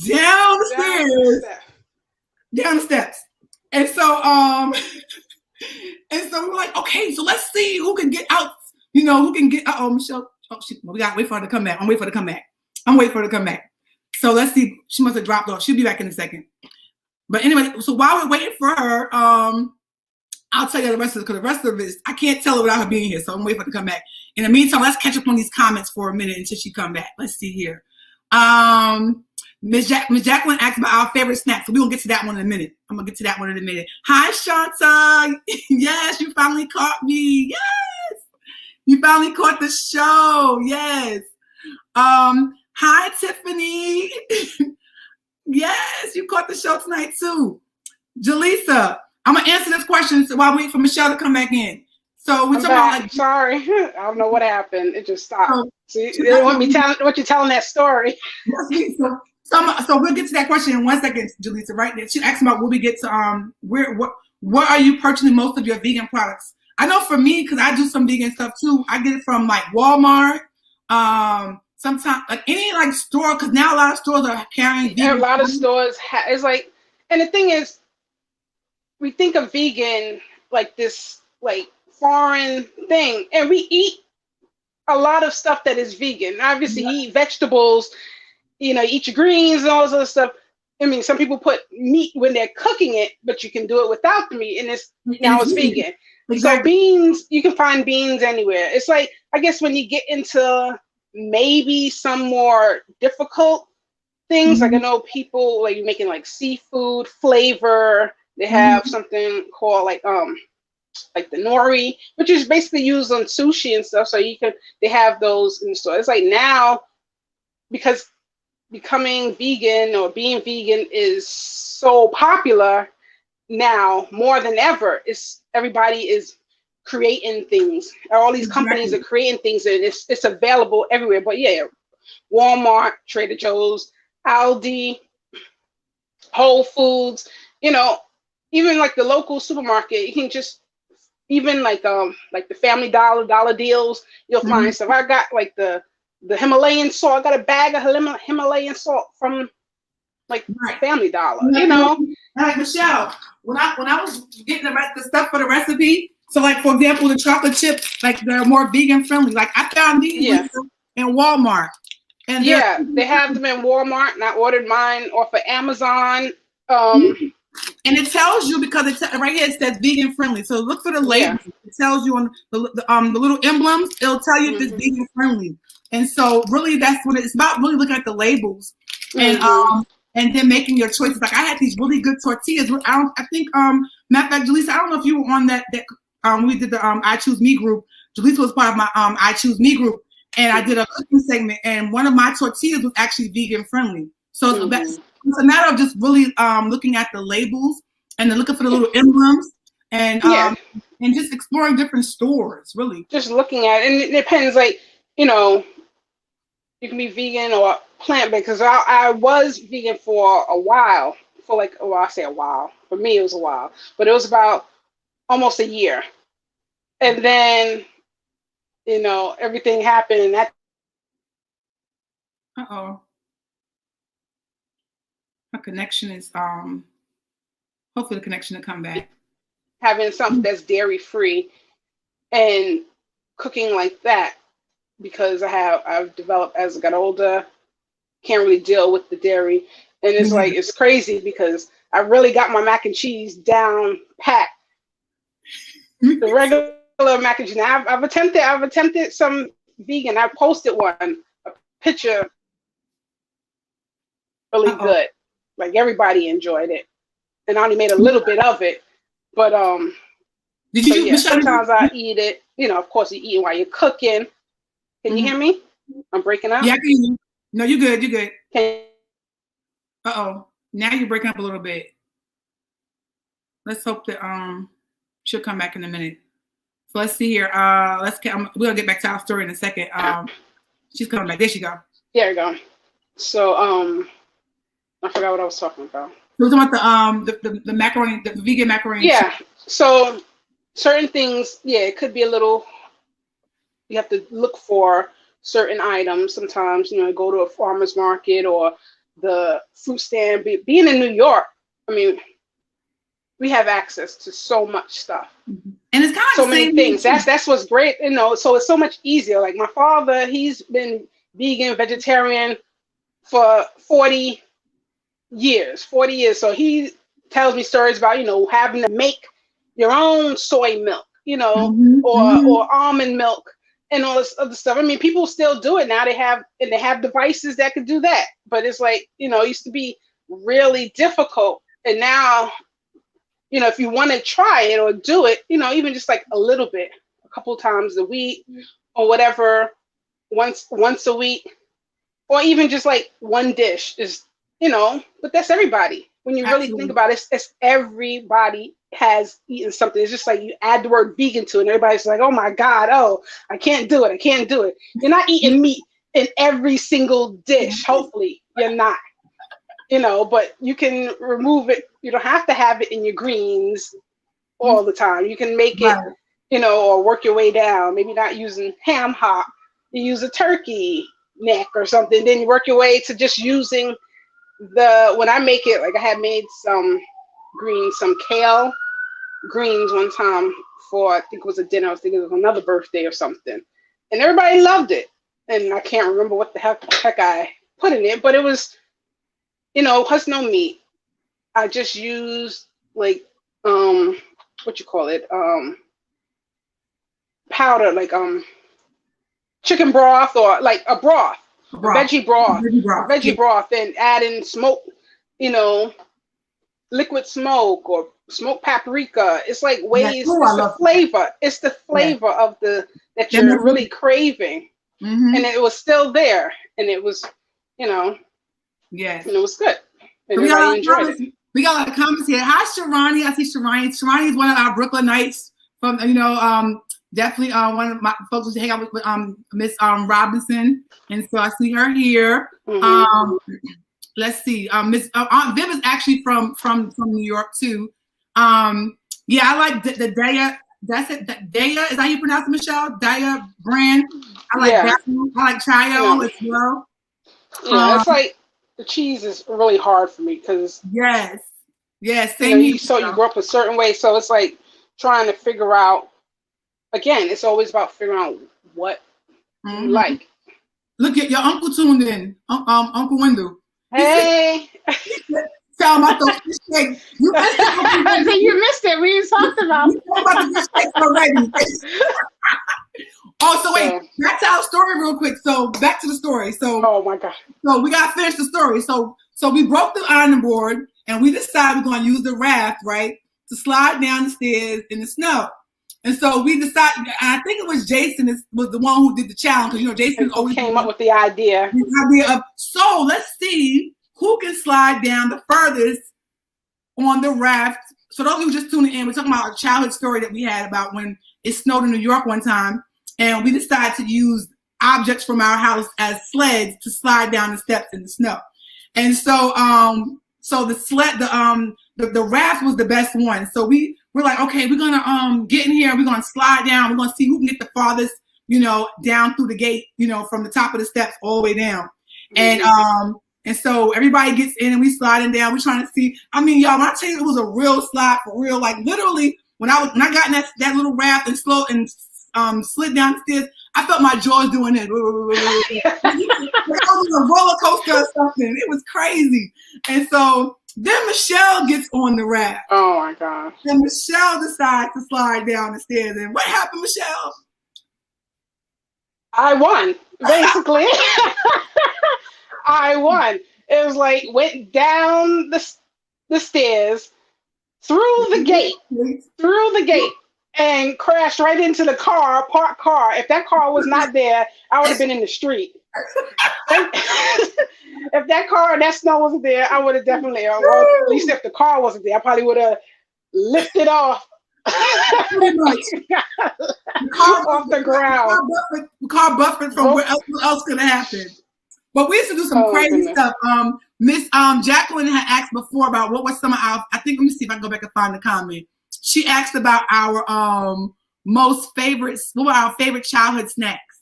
S1: down the steps. And so we're like, okay, so let's see who can get out. Who can get? Michelle. Oh, we gotta wait for her to come back. I'm waiting for her to come back. So let's see. She must have dropped off. She'll be back in a second. But anyway, so while we're waiting for her, I'll tell you the rest of it, because the rest of it, I can't tell her without her being here. So I'm waiting for her to come back. In the meantime, let's catch up on these comments for a minute until she come back. Let's see here. Ms. Jacqueline asked about our favorite snacks. So we're going to get to that one in a minute. I'm going to get to that one in a minute. Hi, Shanta. Yes, you finally caught me. Yes. You finally caught the show. Yes. Hi, Tiffany. Yes, you caught the show tonight too. Jaleesa, I'm going to answer this question while we wait for Michelle to come back in. So we're talking about
S2: sorry. I don't know what happened. It just stopped. See, they don't want me telling what you're telling that story.
S1: So we'll get to that question in 1 second, Jaleesa, right? She asked about when we get to where are you purchasing most of your vegan products? I know for me, because I do some vegan stuff too, I get it from like Walmart, sometimes like any like store, because now a lot of stores are carrying vegan.
S2: Yeah, a lot of stores it's like, and the thing is, we think of vegan like this like foreign thing, and we eat a lot of stuff that is vegan. Obviously, you eat vegetables, eat your greens and all this other stuff. I mean, some people put meat when they're cooking it, but you can do it without the meat, and it's vegan. Exactly. So beans, you can find beans anywhere. It's like, I guess when you get into maybe some more difficult things, like I know people like making like seafood flavor. They have something called like the nori, which is basically used on sushi and stuff. So they have those in the store. It's like now, because becoming vegan or being vegan is so popular now more than ever. Everybody is creating things. All these companies are creating things, and it's available everywhere. But yeah, Walmart, Trader Joe's, Aldi, Whole Foods, even like the local supermarket, you can just, even like the Family Dollar deals, you'll find stuff. I got like the Himalayan salt. I got a bag of Himalayan salt from like Family Dollar.
S1: Like Michelle, when I was getting the stuff for the recipe, so like for example, the chocolate chips, like they're more vegan friendly. Like I found these in Walmart. And
S2: they have them in Walmart, and I ordered mine off of Amazon.
S1: And it tells you, because right here it says vegan friendly. So look for the label. Yeah. It tells you on the little emblems. It'll tell you if it's vegan friendly. And so really that's what it's about. Really looking at the labels and then making your choices. Like I had these really good tortillas. I think matter of fact, Jaleesa, I don't know if you were on that we did the I Choose Me group. Jaleesa was part of my I Choose Me group, and I did a cooking segment. And one of my tortillas was actually vegan friendly. So it's a matter of just really looking at the labels and then looking for the little emblems and just exploring different stores, really.
S2: Just looking at it. And it depends, like, you can be vegan or plant-based, because I was vegan for a while, for like, well, I say a while. For me, it was a while, but it was about almost a year. And then, you know, everything happened, and that.
S1: Uh-oh. Her connection is, hopefully the connection will come back.
S2: Having something that's dairy free and cooking like that, because I've developed as I got older, can't really deal with the dairy. And it's like, it's crazy because I really got my mac and cheese down pat. The regular mac and cheese. Now I've attempted some vegan. I posted one, a picture, really good. Like everybody enjoyed it, and I only made a little bit of it. But sometimes I eat it. You know, of course, you eat while you're cooking. Can you hear me? I'm breaking up.
S1: Yeah, I can hear you. No, you're good. You're good.
S2: Okay.
S1: Now you're breaking up a little bit. Let's hope that she'll come back in a minute. So let's see here. We'll get back to our story in a second. She's coming back. There she go.
S2: There we go. So I forgot what I was talking about.
S1: We were talking about the macaroni, the vegan macaroni.
S2: Yeah. So certain things, it could be a little. You have to look for certain items. Sometimes, you know, go to a farmer's market or the fruit stand. Being in New York, I mean, we have access to so much stuff.
S1: Mm-hmm. And it's kind of
S2: so many things. That's what's great, you know. So it's so much easier. Like my father, he's been vegan, vegetarian for 40 years. So he tells me stories about, you know, having to make your own soy milk, you know, or almond milk and all this other stuff. I mean, people still do it now. They have devices that could do that. But it's like, you know, it used to be really difficult. And now, you know, if you want to try it or do it, you know, even just like a little bit, a couple times a week or whatever, once a week, or even just like one dish is, you know, but that's everybody. When you really think about it, it's everybody has eaten something. It's just like you add the word vegan to it and everybody's like, oh my God, I can't do it. You're not eating meat in every single dish. Hopefully you're not. You know, but you can remove it. You don't have to have it in your greens all the time. You can make it, you know, or work your way down. Maybe not using ham hock. You use a turkey neck or something. Then you work your way to just using when I make it, like I had made some kale greens one time for, I think it was a dinner. I was thinking it was another birthday or something. And everybody loved it. And I can't remember what the heck I put in it, but it was, you know, has no meat. I just used like what you call it? Powder, like chicken broth or like a broth. Veggie broth, and add in smoke, you know, liquid smoke or smoked paprika. It's like ways, it's the flavor. It's the flavor of that you're really craving. And it was still there. And it was, you know, and it was good. And everybody enjoyed it.
S1: We got a lot of comments here. Hi, Sharani. I see Sharani. Sharani is one of our Brooklynites from, you know, definitely one of my folks who hang out with Miss Robinson. And so I see her here. Let's see. Miss Aunt Viv is actually from New York too. Yeah, I like the Daya. That's it. Daya, is that how you pronounce it, Michelle? Daya brand. I like that one. I like Chayo as well.
S2: Yeah, it's like the cheese is really hard for me because
S1: yes,
S2: same. You grew up a certain way, so it's like trying to figure out. Again, it's always about figuring out what you like.
S1: Look at your uncle tuned in, Uncle Wendell.
S2: Hey.
S1: Tell him about those fish cakes. You
S2: missed it. We talked about.
S1: We talked about the fish cakes already. Oh, so wait, back to our story real quick. So back to the story. So
S2: oh my God.
S1: So we gotta finish the story. So we broke the ironing board and we decided we're gonna use the raft, right, to slide down the stairs in the snow. And so we decided, and I think it was Jason was the one who did the challenge, because you know Jason always
S2: came up with the idea.
S1: So let's see who can slide down the furthest on the raft. So those who just tuning in, we're talking about a childhood story that we had about when it snowed in New York one time, and we decided to use objects from our house as sleds to slide down the steps in the snow. And so So the raft was the best one. So we're like, okay, we're gonna get in here. We're gonna slide down. We're gonna see who can get the farthest, down through the gate, from the top of the steps all the way down. And so everybody gets in and we sliding down. We're trying to see. I mean, y'all, when I tell you it was a real slide for real, like literally when I got in that little raft and slid down the stairs, I felt my jaws doing it. Like I was on a roller coaster or something. It was crazy. And so then Michelle gets on the raft.
S2: Oh my gosh.
S1: And Michelle decides to slide down the stairs. And what happened, Michelle?
S2: I won, basically. I won. It was like went down the stairs, through the gate, and crashed right into the parked car. If that car was not there, I would have been in the street. If that snow wasn't there, I would have definitely, at least if the car wasn't there, I probably would have lifted off.
S1: Pretty much.
S2: Off the ground.
S1: The car buffered from where else could have happened. But we used to do some crazy stuff. Miss Jacqueline had asked before about what was some of our, I think, let me see if I can go back and find the comment. She asked about our what were our favorite childhood snacks?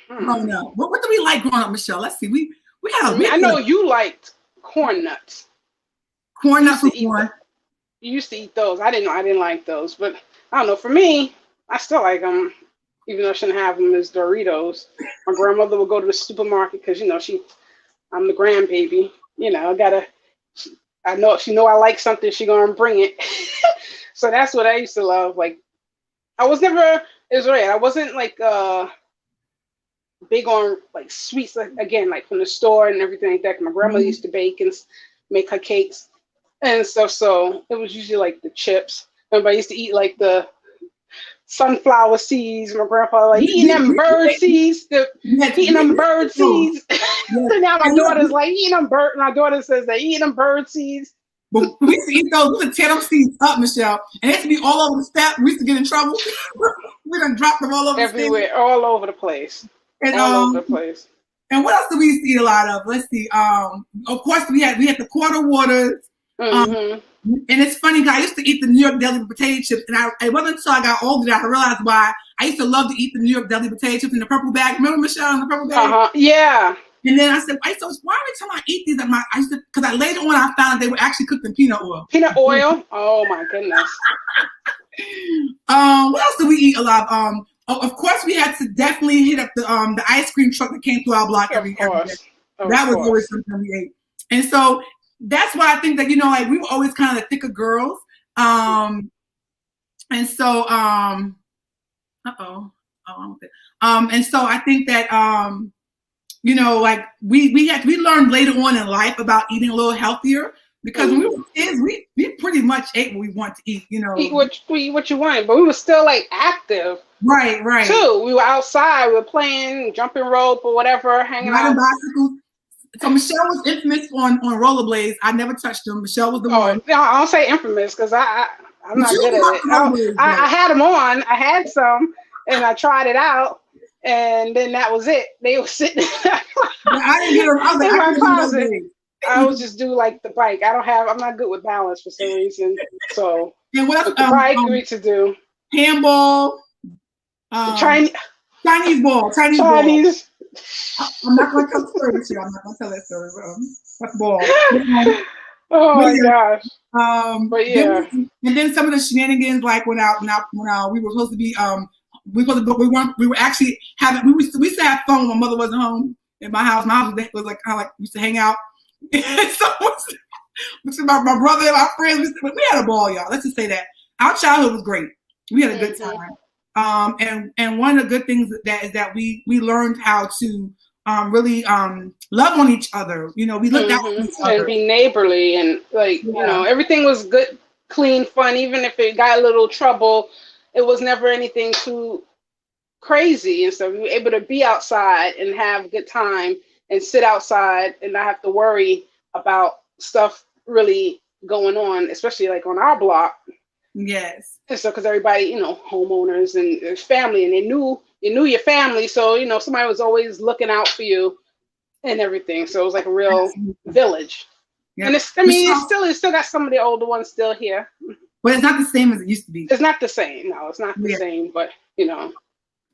S1: Oh no. What do we like growing up, Michelle? Let's see. I
S2: know you liked corn nuts.
S1: Corn nuts with corn.
S2: You used to eat those. I didn't like those, but I don't know. For me, I still like them, even though I shouldn't have them as Doritos. My grandmother would go to the supermarket because I'm the grandbaby. I know she know I like something, she gonna bring it. So that's what I used to love. Like, I was never Israel. I wasn't like big on like sweets. Like, again, like from the store and everything like that. My grandmother used to bake and make her cakes and stuff. So it was usually like the chips. Everybody used to eat like the sunflower seeds. My grandpa like eating them bird seeds. Eating them bird seeds. So now my daughter's like eating them bird. My daughter says they're eating them bird seeds.
S1: But we used to eat those. We used to tear them seeds up, Michelle, and it used to be all over the step. We used to get in trouble. We done dropped them all over
S2: everywhere, the all over the place. And, all over the place.
S1: And what else do we used to eat a lot of? Let's see. Of course, we had the quarter waters. And it's funny because I used to eat the New York Deli potato chips, and it wasn't until I got older that I realized why I used to love to eat the New York Deli potato chips in the purple bag. Remember, Michelle, in the purple bag?
S2: Yeah.
S1: And then I said, why every time I eat these, because later on I found out they were actually cooked in peanut oil.
S2: Peanut oil? Oh my goodness.
S1: What else did we eat a lot? Of course, we had to definitely hit up the ice cream truck that came through our block every day. That was always something we ate. And so that's why I think that, like we were always kind of the thicker girls. And so, and so I think that, like we learned later on in life about eating a little healthier because when we were kids, we pretty much ate what we want to eat,
S2: Eat what you want, but we were still like active.
S1: Right.
S2: Too. We were outside, we were playing, jumping rope or whatever, hanging out.
S1: Bicycles. So Michelle was infamous on rollerblades. I never touched them. Michelle was the one.
S2: No, I don't say infamous because I'm not good at it. I had them on. I had some, and I tried it out, and then that was it. They were sitting
S1: I didn't get them. I was like,
S2: in my closet. I would just do like the bike. I'm not good with balance for some reason. So
S1: and what else?
S2: The bike we to do
S1: handball. Chinese ball. I'm not going to tell the story with you. I'm not going to tell that story. That's ball.
S2: Oh my gosh. But yeah.
S1: And then some of the shenanigans, like when we were supposed to be we were actually having we used to have fun when my mother wasn't home in my house. My house was like kind of like we used to hang out. So my brother and my friends, we had a ball, y'all. Let's just say that our childhood was great. We had a good time. And one of the good things is that we learned how to really love on each other. We looked out for each other.
S2: And be neighborly and everything was good, clean, fun. Even if it got a little trouble, it was never anything too crazy. And so we were able to be outside and have a good time and sit outside and not have to worry about stuff really going on, especially like on our block.
S1: Yes.
S2: And so, because everybody, homeowners and family, and they knew your family, so somebody was always looking out for you and everything. So it was like a real village.
S1: Yeah.
S2: And it's, I mean, it's still got some of the older ones still here.
S1: But it's not the same as it used to be.
S2: It's not the same. No, it's not the same, but you know.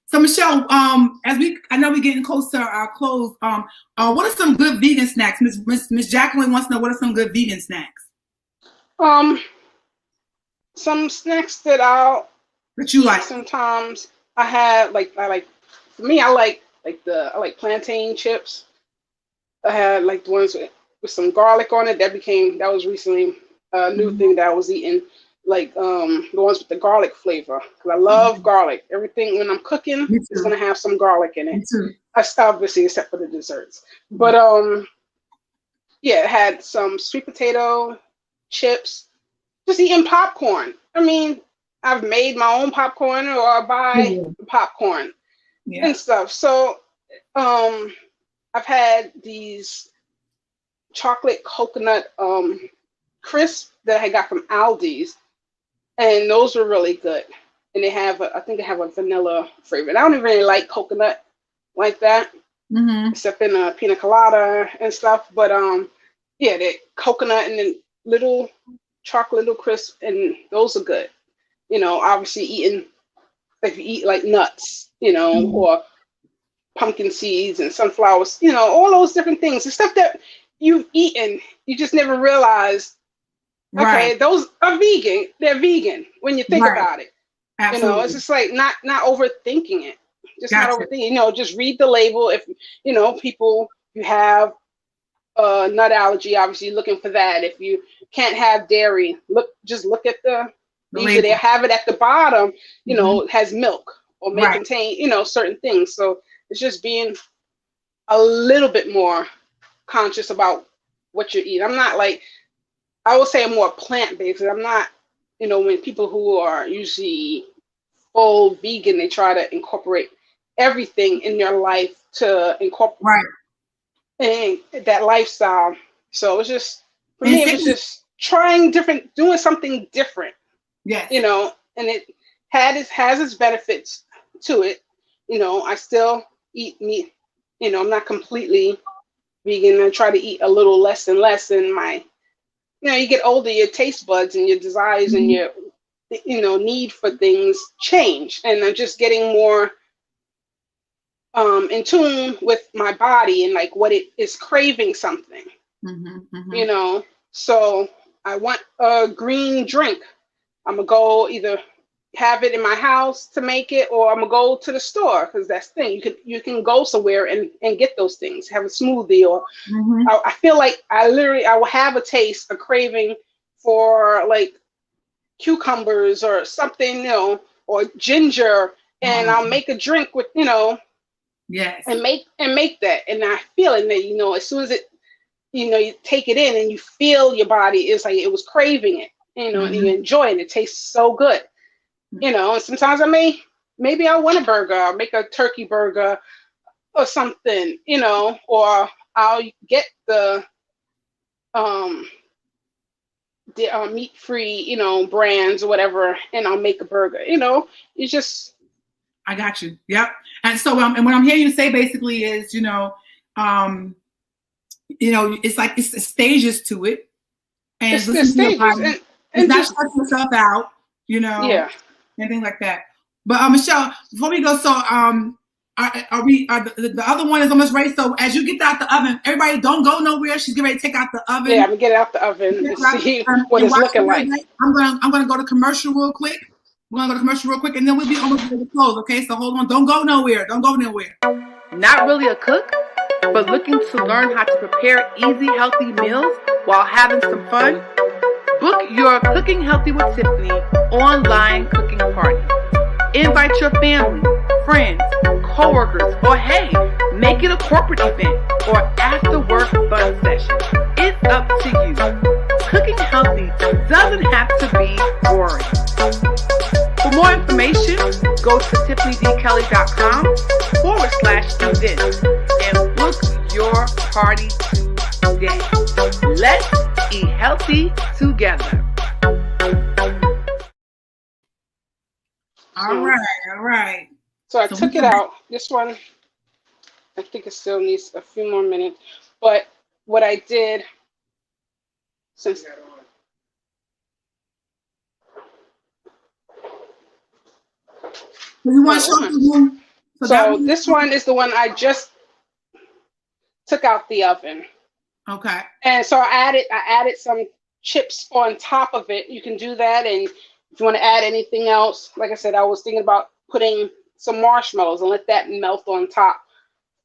S1: So Michelle, I know we're getting close to our close. What are some good vegan snacks? Miss Jacqueline wants to know what are some good vegan snacks?
S2: Some snacks that
S1: you like.
S2: Sometimes I like plantain chips. I had like the ones with some garlic on it. That was recently a new thing that I was eating. Like the ones with the garlic flavor, because I love garlic. Everything when I'm cooking is gonna have some garlic in it.
S1: Me too.
S2: Obviously, except for the desserts. But yeah, it had some sweet potato chips. Just eating popcorn. I mean, I've made my own popcorn or I buy popcorn and stuff. So I've had these chocolate coconut crisps that I got from Aldi's. And those were really good. And I think they have a vanilla flavor. And I don't even really like coconut like that, except in a pina colada and stuff. But yeah, the coconut and then little chocolate little crisp, and those are good. You know, obviously if you eat like nuts, you know, or pumpkin seeds and sunflowers, you know, all those different things, the stuff that you've eaten, you just never realized. Okay, those are vegan. They're vegan when you think about it. Absolutely. You know, it's just like not overthinking it. Just not overthinking. You know, just read the label. If you know you have a nut allergy, obviously you're looking for that. If you can't have dairy, look at the usually they have it at the bottom. You know, it has milk or may contain certain things. So it's just being a little bit more conscious about what you eat. I'm not like. I would say I'm more plant-based. I'm not, when people who are usually full vegan, they try to incorporate everything in their life to incorporate that lifestyle. So it's just, for me, it was just doing something different. Yes. And it has its benefits to it. I still eat meat. I'm not completely vegan. I try to eat a little less and less in my you get older, your taste buds and your desires and your, need for things change. And I'm just getting more in tune with my body and like what it is craving something, So I want a green drink. I'm going to go either have it in my house to make it, or I'm going to go to the store, because that's the thing. You can go somewhere and get those things, have a smoothie, or I feel like I will have a craving for like cucumbers or something, or ginger, and I'll make a drink with,
S1: yes,
S2: and make that. And I feel it that, as soon as it, you take it in and you feel your body is like it was craving it, and you enjoy it. It tastes so good. And sometimes maybe I want a burger. I'll make a turkey burger or something, or I'll get the meat-free, brands or whatever, and I'll make a burger. It's just.
S1: I got you. Yep. And so, and what I'm hearing you say basically is, it's like it's stages to it, and
S2: it's stages,
S1: and not stressing yourself out,
S2: Yeah.
S1: Anything like that. But Michelle, before we go, so the other one is almost ready. So as you get out the oven, everybody don't go nowhere. She's getting ready to take out the oven.
S2: Yeah, I'm gonna get out the oven and see what it's looking like.
S1: I'm gonna go to commercial real quick. We're gonna go to commercial real quick, and then we'll be almost ready to close. Okay, so hold on. Don't go nowhere. Don't go nowhere.
S3: Not really a cook, but looking to learn how to prepare easy, healthy meals while having some fun? Book your Cooking Healthy with Tiffany online cooking party. Invite your family, friends, coworkers, or hey, make it a corporate event or after work fun session. It's up to you. Cooking healthy doesn't have to be boring. For more information, go to tiffanykelly.com/events and book your party today. Let's eat healthy together.
S1: All right.
S2: So I took it out. This one, I think it still needs a few more minutes. But what I did Since
S1: You want to show them?
S2: So this one is the one I just took out the oven.
S1: Okay.
S2: And so I added some chips on top of it. You can do that, and if you want to add anything else, like I said, I was thinking about putting some marshmallows and let that melt on top,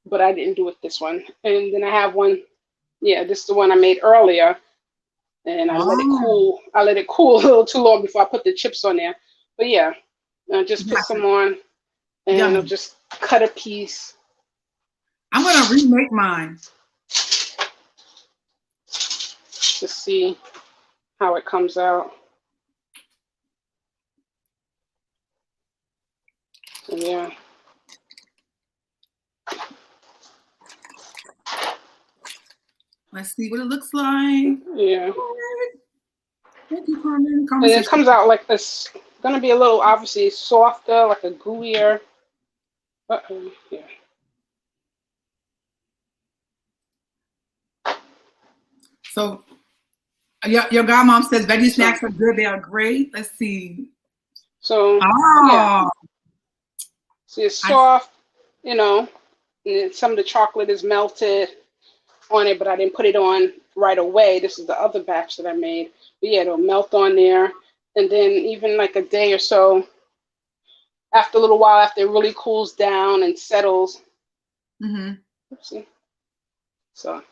S2: but I didn't do it this one. And then I have one, yeah, this is the one I made earlier, and I let it cool. I let it cool a little too long before I put the chips on there. But yeah, I just put some on, and I'll just cut a piece.
S1: I'm gonna remake mine
S2: to see how it comes out. So, yeah.
S1: Let's see what it looks like.
S2: Yeah.
S1: Thank you, Carmen.
S2: And it comes out like this. Gonna be a little obviously softer, like a gooier. Yeah.
S1: So your godmom says veggie snacks are good. They are great. Let's see.
S2: So yeah. See, it's soft, you know, and some of the chocolate is melted on it, but I didn't put it on right away. This is the other batch that I made. But yeah, it'll melt on there. And then even like a day or so, after a little while, after it really cools down and settles. Oopsie. So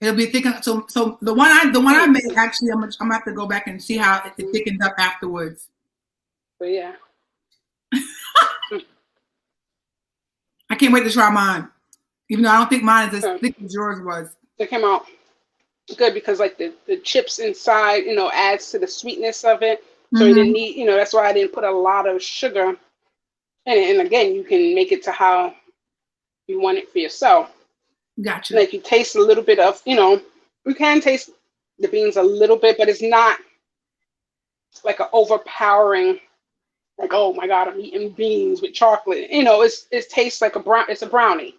S1: it'll be thick. So the one I made, actually, I'm gonna have to go back and see how it thickens up afterwards.
S2: But yeah.
S1: I can't wait to try mine. Even though I don't think mine is as thick as yours was.
S2: They came out good because like the chips inside, you know, adds to the sweetness of it. So you didn't need, you know, that's why I didn't put a lot of sugar in it. And again, you can make it to how you want it for yourself.
S1: Gotcha.
S2: Like you taste a little bit of, you know, you can taste the beans a little bit, but it's not like an overpowering, like, oh my God, I'm eating beans with chocolate. You know, it tastes like it's a brownie.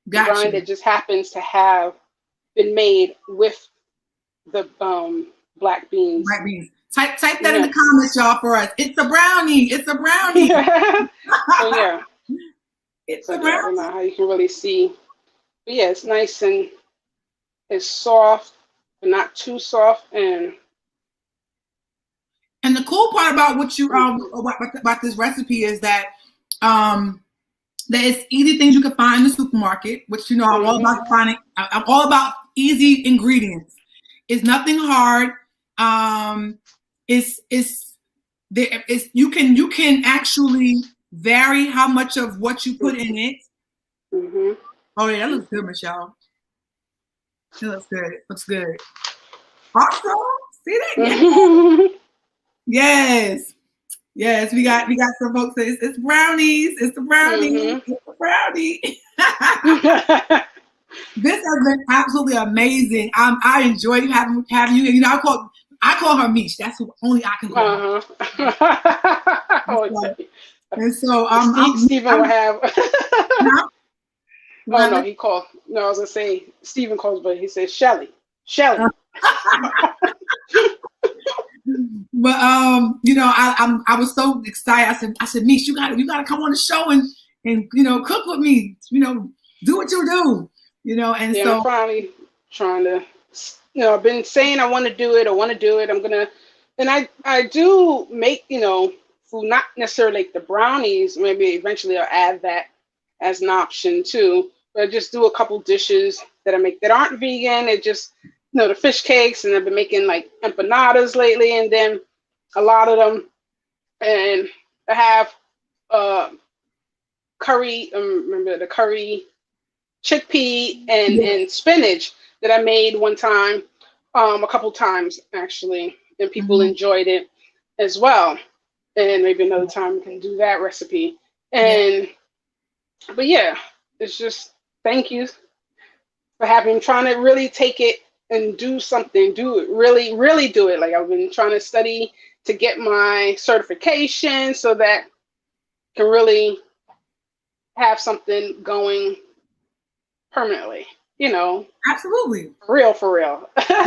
S1: Gotcha.
S2: A brownie that just happens to have been made with the black beans.
S1: Black beans. Type that in the comments, y'all, for us. It's a brownie. It's a brownie.
S2: So yeah.
S1: It's
S2: so
S1: a brownie.
S2: I don't know how you can really see. But yeah, it's nice and it's soft, but not too soft. And
S1: the cool part about what you about this recipe is that that it's easy things you can find in the supermarket, which you know I'm all about finding. I'm all about easy ingredients. It's nothing hard. It's you can actually vary how much of what you put in it. Oh yeah, that looks good, Michelle. It looks good. Looks good. Awesome. See that? Yes. Yes, we got some folks that it's brownies. It's the brownie. It's the brownie. This has been absolutely amazing. I enjoyed having you. You know, I call her Mish. That's who only I can call her. And so
S2: Stephen will have. Oh no, he called. No, I was gonna say Stephen calls, but he says Shelly.
S1: But you know, I was so excited. I said, Mish, you gotta come on the show and you know, cook with me. You know, do what you do. You know, and so
S2: I'm finally trying to. You know, I've been saying I want to do it. I'm gonna, and I do make, you know, food, not necessarily like the brownies. Maybe eventually I'll add that as an option too. But I just do a couple dishes that I make that aren't vegan. It just, you know, the fish cakes, and I've been making like empanadas lately, and then a lot of them. And I have curry. Remember the curry chickpea and spinach that I made one time, a couple times actually, and people enjoyed it as well. And maybe another time we can do that recipe. And but yeah, it's just thank you for trying to really take it and do something, do it, really, really do it. Like I've been trying to study to get my certification so that I can really have something going permanently. you know,
S1: absolutely,
S2: for real.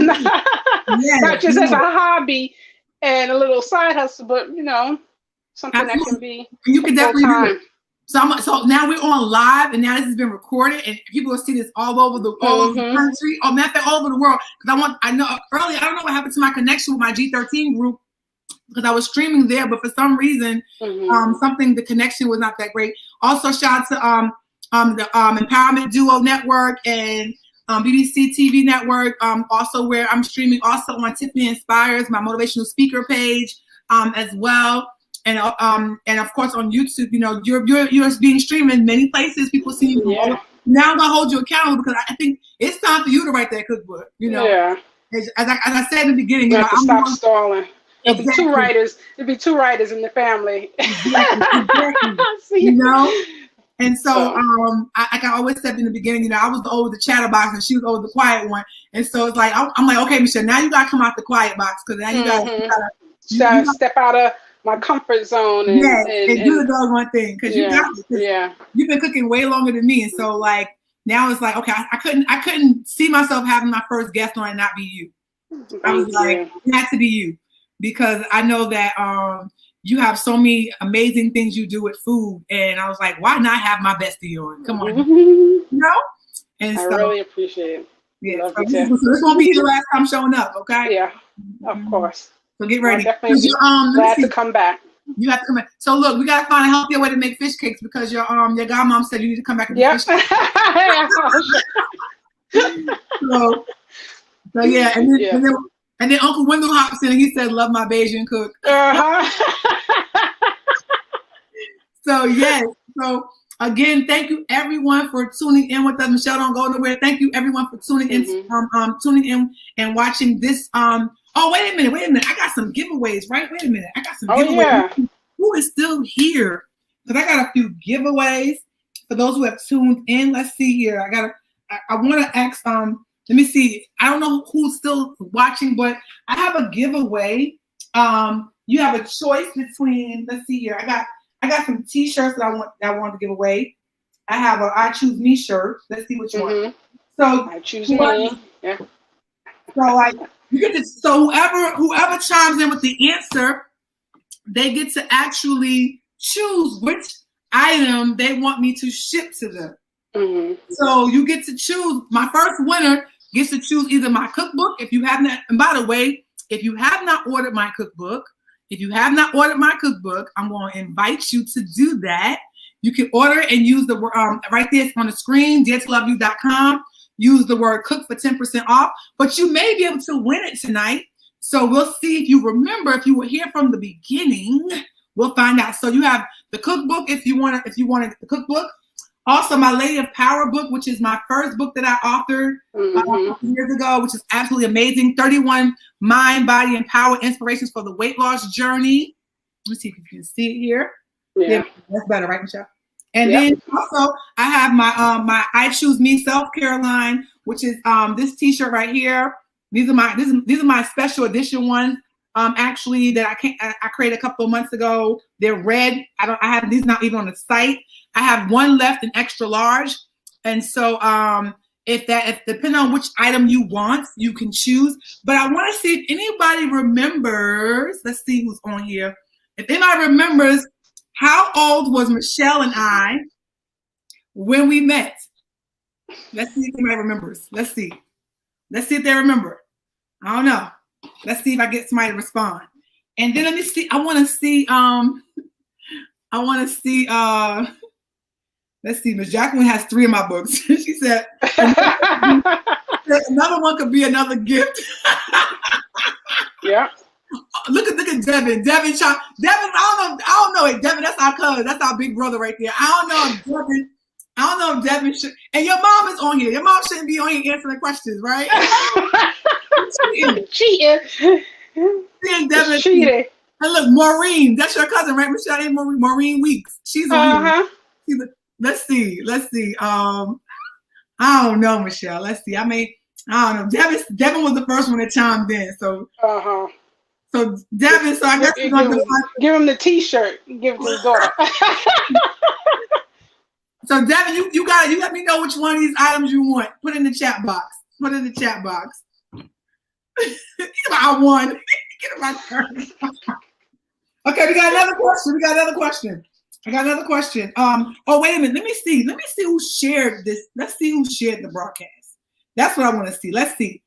S2: Not just as a hobby and a little side hustle, but you know, something
S1: absolutely.
S2: that can be
S1: you can definitely
S2: full time.
S1: do it. So now we're on live, and now this has been recorded, and people will see this all over the country, or matter of fact, all over the world. Because I know earlier, I don't know what happened to my connection with my G13 group, because I was streaming there, but for some reason, the connection was not that great. Also, shout out to the Empowerment Duo Network and BBC TV Network. Also, where I'm streaming, also on Tiffany Inspires, my motivational speaker page, as well. And of course on YouTube, you know, you're being streamed in many places. People see you. Yeah. Now I'm gonna hold you accountable, because I think it's time for you to write that cookbook. You know, as I said in the beginning, you know,
S2: I'm stop stalling. There'll be two writers. There'll be two writers in the family.
S1: Exactly. You know. And so, like I always said in the beginning, you know, I was the old the chatterbox, and she was the quiet one. And so it's like I'm like, okay, Michelle, now you gotta come out the quiet box, because now you gotta
S2: step out of my comfort zone and
S1: do the doggone thing, because you've been cooking way longer than me, and so like now it's like, okay, I couldn't see myself having my first guest on and not be you. I was like, it had to be you, because I know that you have so many amazing things you do with food, and I was like, why not have my bestie on? Come on, you know. And
S2: I really appreciate it.
S1: Yeah, so this won't be the last time showing up, okay?
S2: Yeah, of course.
S1: So get ready.
S2: Definitely glad to come back.
S1: You have to come back. So look, we gotta find a healthier way to make fish cakes, because your godmom said you need to come back and make fish cakes. so yeah, and then Uncle Wendell hops in and he said, "Love my Bayesian cook." So yes, so again, thank you everyone for tuning in with us. Michelle, don't go nowhere. Thank you everyone for tuning in, tuning in and watching this. Oh, wait a minute. I got some giveaways, right? Wait a minute. I got some giveaways. Yeah. Who is still here? Because I got a few giveaways for those who have tuned in. Let's see here. I want to ask, let me see. I don't know who's still watching, but I have a giveaway. You have a choice between, let's see here. I got some t-shirts that I want to give away. I have a I Choose Me shirt. Let's see which one. So
S2: I choose me. Yeah.
S1: So whoever chimes in with the answer, they get to actually choose which item they want me to ship to them. So you get to choose. My first winner gets to choose either my cookbook, if you have not. And by the way, if you have not ordered my cookbook, I'm going to invite you to do that. You can order and use the right there on the screen, daretoloveyou.com. Use the word cook for 10% off, but you may be able to win it tonight. So we'll see if you remember, if you were here from the beginning, we'll find out. So you have the cookbook if you wanted the cookbook. Also, my Lady of Power book, which is my first book that I authored years ago, which is absolutely amazing. 31 mind, body, and power inspirations for the weight loss journey. Let me see if you can see it here. Yeah, that's better, right, Michelle? And then also I have my I Choose Me self-care line, which is this t-shirt right here. These are my special edition ones. Actually that I created a couple of months ago. They're red. I have these not even on the site. I have one left in extra large. And so if depending on which item you want, you can choose. But I want to see if anybody remembers. Let's see who's on here. If anybody remembers, how old was Michelle and I when we met? Let's see if anybody remembers. Let's see if they remember. I don't know. Let's see if I get somebody to respond. And then let me see. I want to see. Let's see. Ms. Jacqueline has 3 of my books. She said another one could be another gift.
S2: Yeah.
S1: Look at Devin. Devin, I don't know. Devin, that's our cousin. That's our big brother right there. I don't know if Devin should. And your mom is on here. Your mom shouldn't be on here answering questions, right?
S2: Cheating.
S1: Devin. Cheating. And look, Maureen, that's your cousin, right? Michelle ain't Maureen Weeks. She's on here. Let's see. I don't know, Michelle. Let's see. I don't know. Devin was the first one that chimed in. So So Devin, so I guess we're going to
S2: give him the t-shirt. Give it to his daughter.
S1: So Devin, you let me know which one of these items you want. Put in the chat box. Put in the chat box. I won. Get my turn. Okay, we got another question. I got another question. Oh, wait a minute. Let me see who shared this. Let's see who shared the broadcast. That's what I want to see. Let's see.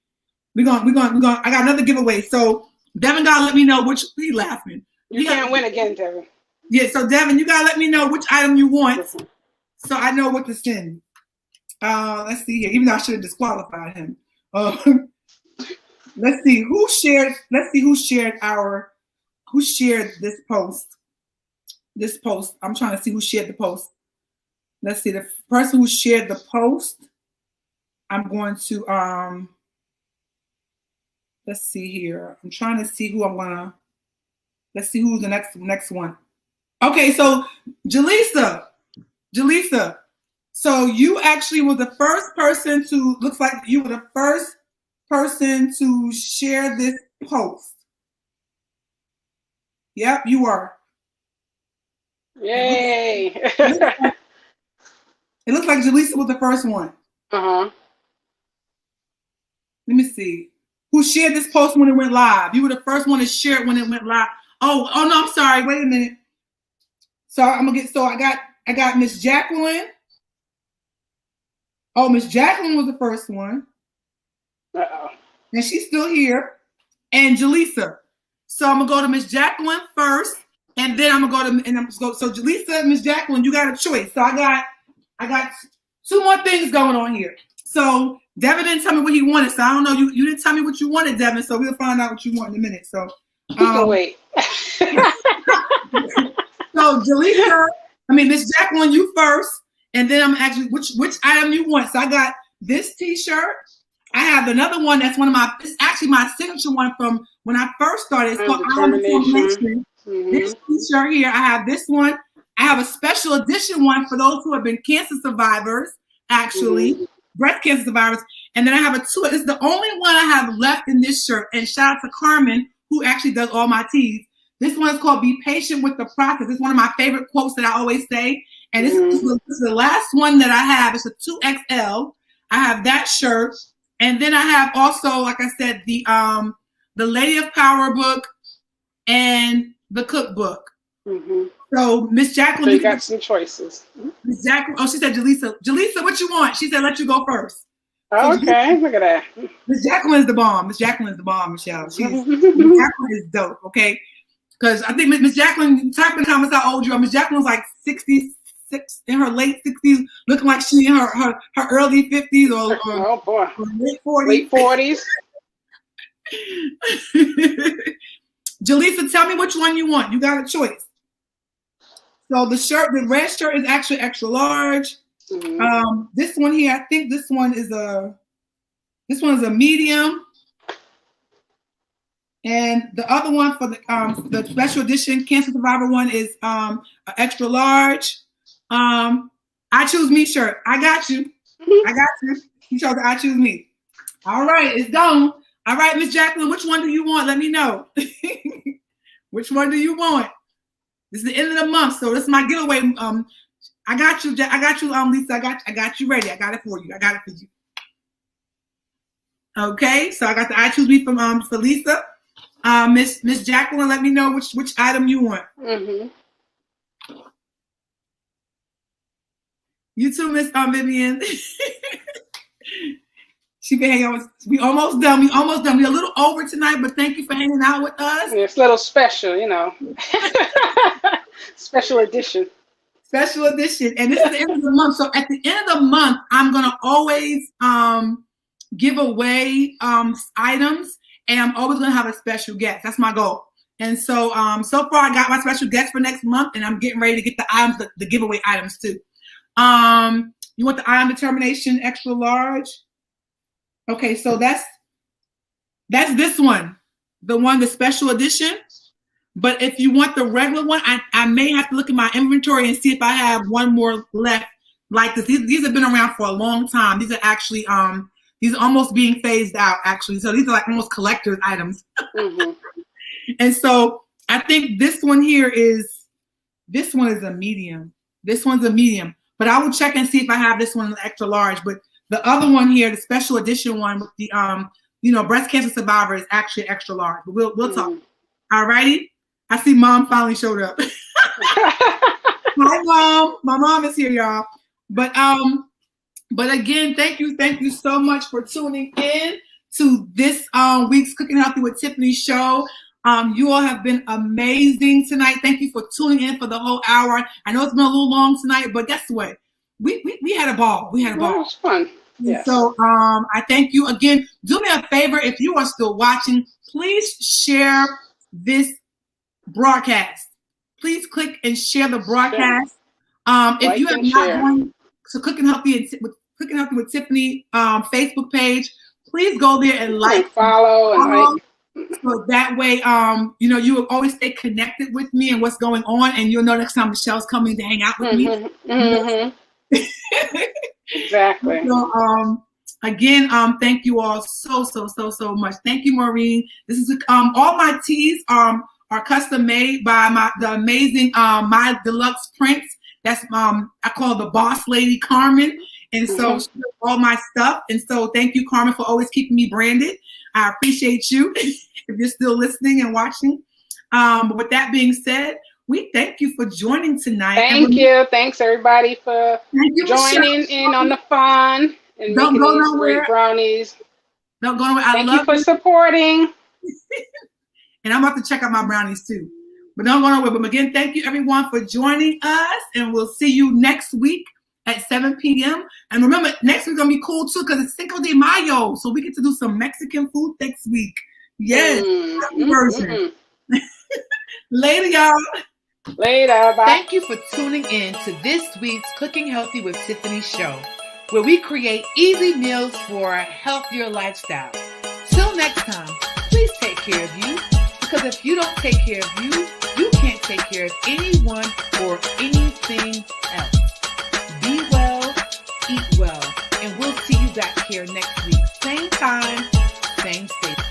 S1: We're going. I got another giveaway. So Devin gotta let me know which. He laughing.
S2: You can't win again, Devin.
S1: Yeah. So Devin, you gotta let me know which item you want, so I know what to send. Let's see here. Even though I should have disqualified him. Let's see who shared. Who shared this post. This post. I'm trying to see who shared the post. Let's see. The person who shared the post. I'm going to let's see here. I'm trying to see who I'm gonna. Let's see who's the next one. Okay, so Jaleesa. So you actually were the first person to. Looks like you were the first person to share this post. Yep, you are.
S2: Yay!
S1: It looks like Jaleesa was the first one.
S2: Uh-huh.
S1: Let me see. Who shared this post when it went live? You were the first one to share it when it went live. Oh no, I'm sorry. Wait a minute. So I got Miss Jacqueline. Oh, Miss Jacqueline was the first one.
S2: Uh-oh.
S1: And she's still here. And Jaleesa. So I'm gonna go to Miss Jacqueline first, and then I'm gonna go to so Jaleesa, Miss Jacqueline, you got a choice. So I got two more things going on here. So Devin didn't tell me what he wanted, so I don't know. You didn't tell me what you wanted, Devin. So we'll find out what you want in a minute. So
S2: wait.
S1: So Jaleesa, Miss Jacqueline, you first, and then I'm actually which item you want. So I got this T-shirt. I have another one that's it's actually my signature one from when I first started. It's called Determination. Mm-hmm. This T-shirt here, I have this one. I have a special edition one for those who have been cancer survivors, actually, breast cancer survivors. And then I have it's the only one I have left in this shirt. And shout out to Carmen, who actually does all my tees. This one is called "Be Patient with the Process." It's one of my favorite quotes that I always say. And this is the last one that I have. It's a 2XL. I have that shirt. And then I have also, like I said, the Lady of Power book and the cookbook. Mm-hmm. So Miss Jacqueline,
S2: so you got some choices.
S1: Miss Jacqueline, she said, Jaleesa, what you want? She said, let you go first.
S2: Oh, so okay, look at that.
S1: Miss Jacqueline is the bomb. Miss Jacqueline is the bomb, Michelle. Miss Jacqueline is dope, okay? Because I think Miss Jacqueline, type in the comments how old you are. Miss Jacqueline's like 66, in her late 60s, looking like she in her early 50s or
S2: oh boy,
S1: or late 40s.
S2: Late 40s.
S1: Jaleesa, tell me which one you want. You got a choice. So the red shirt is actually extra large. Mm-hmm. This one here, I think this one is a medium. And the other one for the special edition cancer survivor one is an extra large. I choose me shirt. I got you. I got you. You chose the I choose me. All right, it's done. All right, Miss Jacqueline, which one do you want? Let me know. Which one do you want? This is the end of the month, so this is my giveaway. I got you, Lisa. I got you ready. I got it for you. Okay, so I got the I choose me from for Lisa. Miss Jacqueline, let me know which item you want. Mm-hmm. You too, Miss Vivian. She been hanging out. We almost done. We're a little over tonight, but thank you for hanging out with us.
S2: Yeah, it's a little special, Special edition.
S1: Special edition. And this is the end of the month. So at the end of the month, I'm gonna always give away items, and I'm always gonna have a special guest. That's my goal. And so so far I got my special guest for next month, and I'm getting ready to get the items, the giveaway items too. You want the item determination extra large? Okay, so that's this one, the special edition. But if you want the regular one, I may have to look at my inventory and see if I have one more left like this. These have been around for a long time. These are actually these are almost being phased out actually. So these are like almost collector's items. Mm-hmm. And so I think this one is a medium. This one's a medium. but I will check and see if I have this one in the extra large. But the other one here, the special edition one with the breast cancer survivor is actually extra large. But we'll talk. All righty. I see Mom finally showed up. Hi, Mom. My mom is here, y'all. But again, thank you so much for tuning in to this week's Cooking Healthy with Tiffany show. You all have been amazing tonight. Thank you for tuning in for the whole hour. I know it's been a little long tonight, but guess what? We had a ball. We had a ball.
S2: It was fun. Yes.
S1: So I thank you again. Do me a favor, if you are still watching, please share this broadcast. Please click and share the broadcast. If you have not gone to Cooking Healthy with Tiffany Facebook page, please go there and like,
S2: and follow, and like.
S1: So that way, you will always stay connected with me and what's going on, and you'll know next time Michelle's coming to hang out with me.
S2: Exactly.
S1: So, again, thank you all so much. Thank you, Maureen. This is all my teas are custom made by the amazing My Deluxe Prince. That's I call the boss lady Carmen, and so she does all my stuff. And so thank you, Carmen, for always keeping me branded. I appreciate you if you're still listening and watching. But with that being said, we thank you for joining tonight.
S2: Thank you. Thanks everybody for joining in on the fun and making these great brownies.
S1: Don't go nowhere.
S2: Thank you for supporting.
S1: And I'm about to check out my brownies too. But don't go nowhere. But again, thank you everyone for joining us. And we'll see you next week at 7 p.m. And remember, next week's going to be cool too because it's Cinco de Mayo. So we get to do some Mexican food next week. Yes. Version. Later, y'all.
S2: Later. Bye.
S3: Thank you for tuning in to this week's Cooking Healthy with Tiffany show, where we create easy meals for a healthier lifestyle. Till next time, please take care of you, because if you don't take care of you, you can't take care of anyone or anything else. Be well, eat well, and we'll see you back here next week. Same time, same station.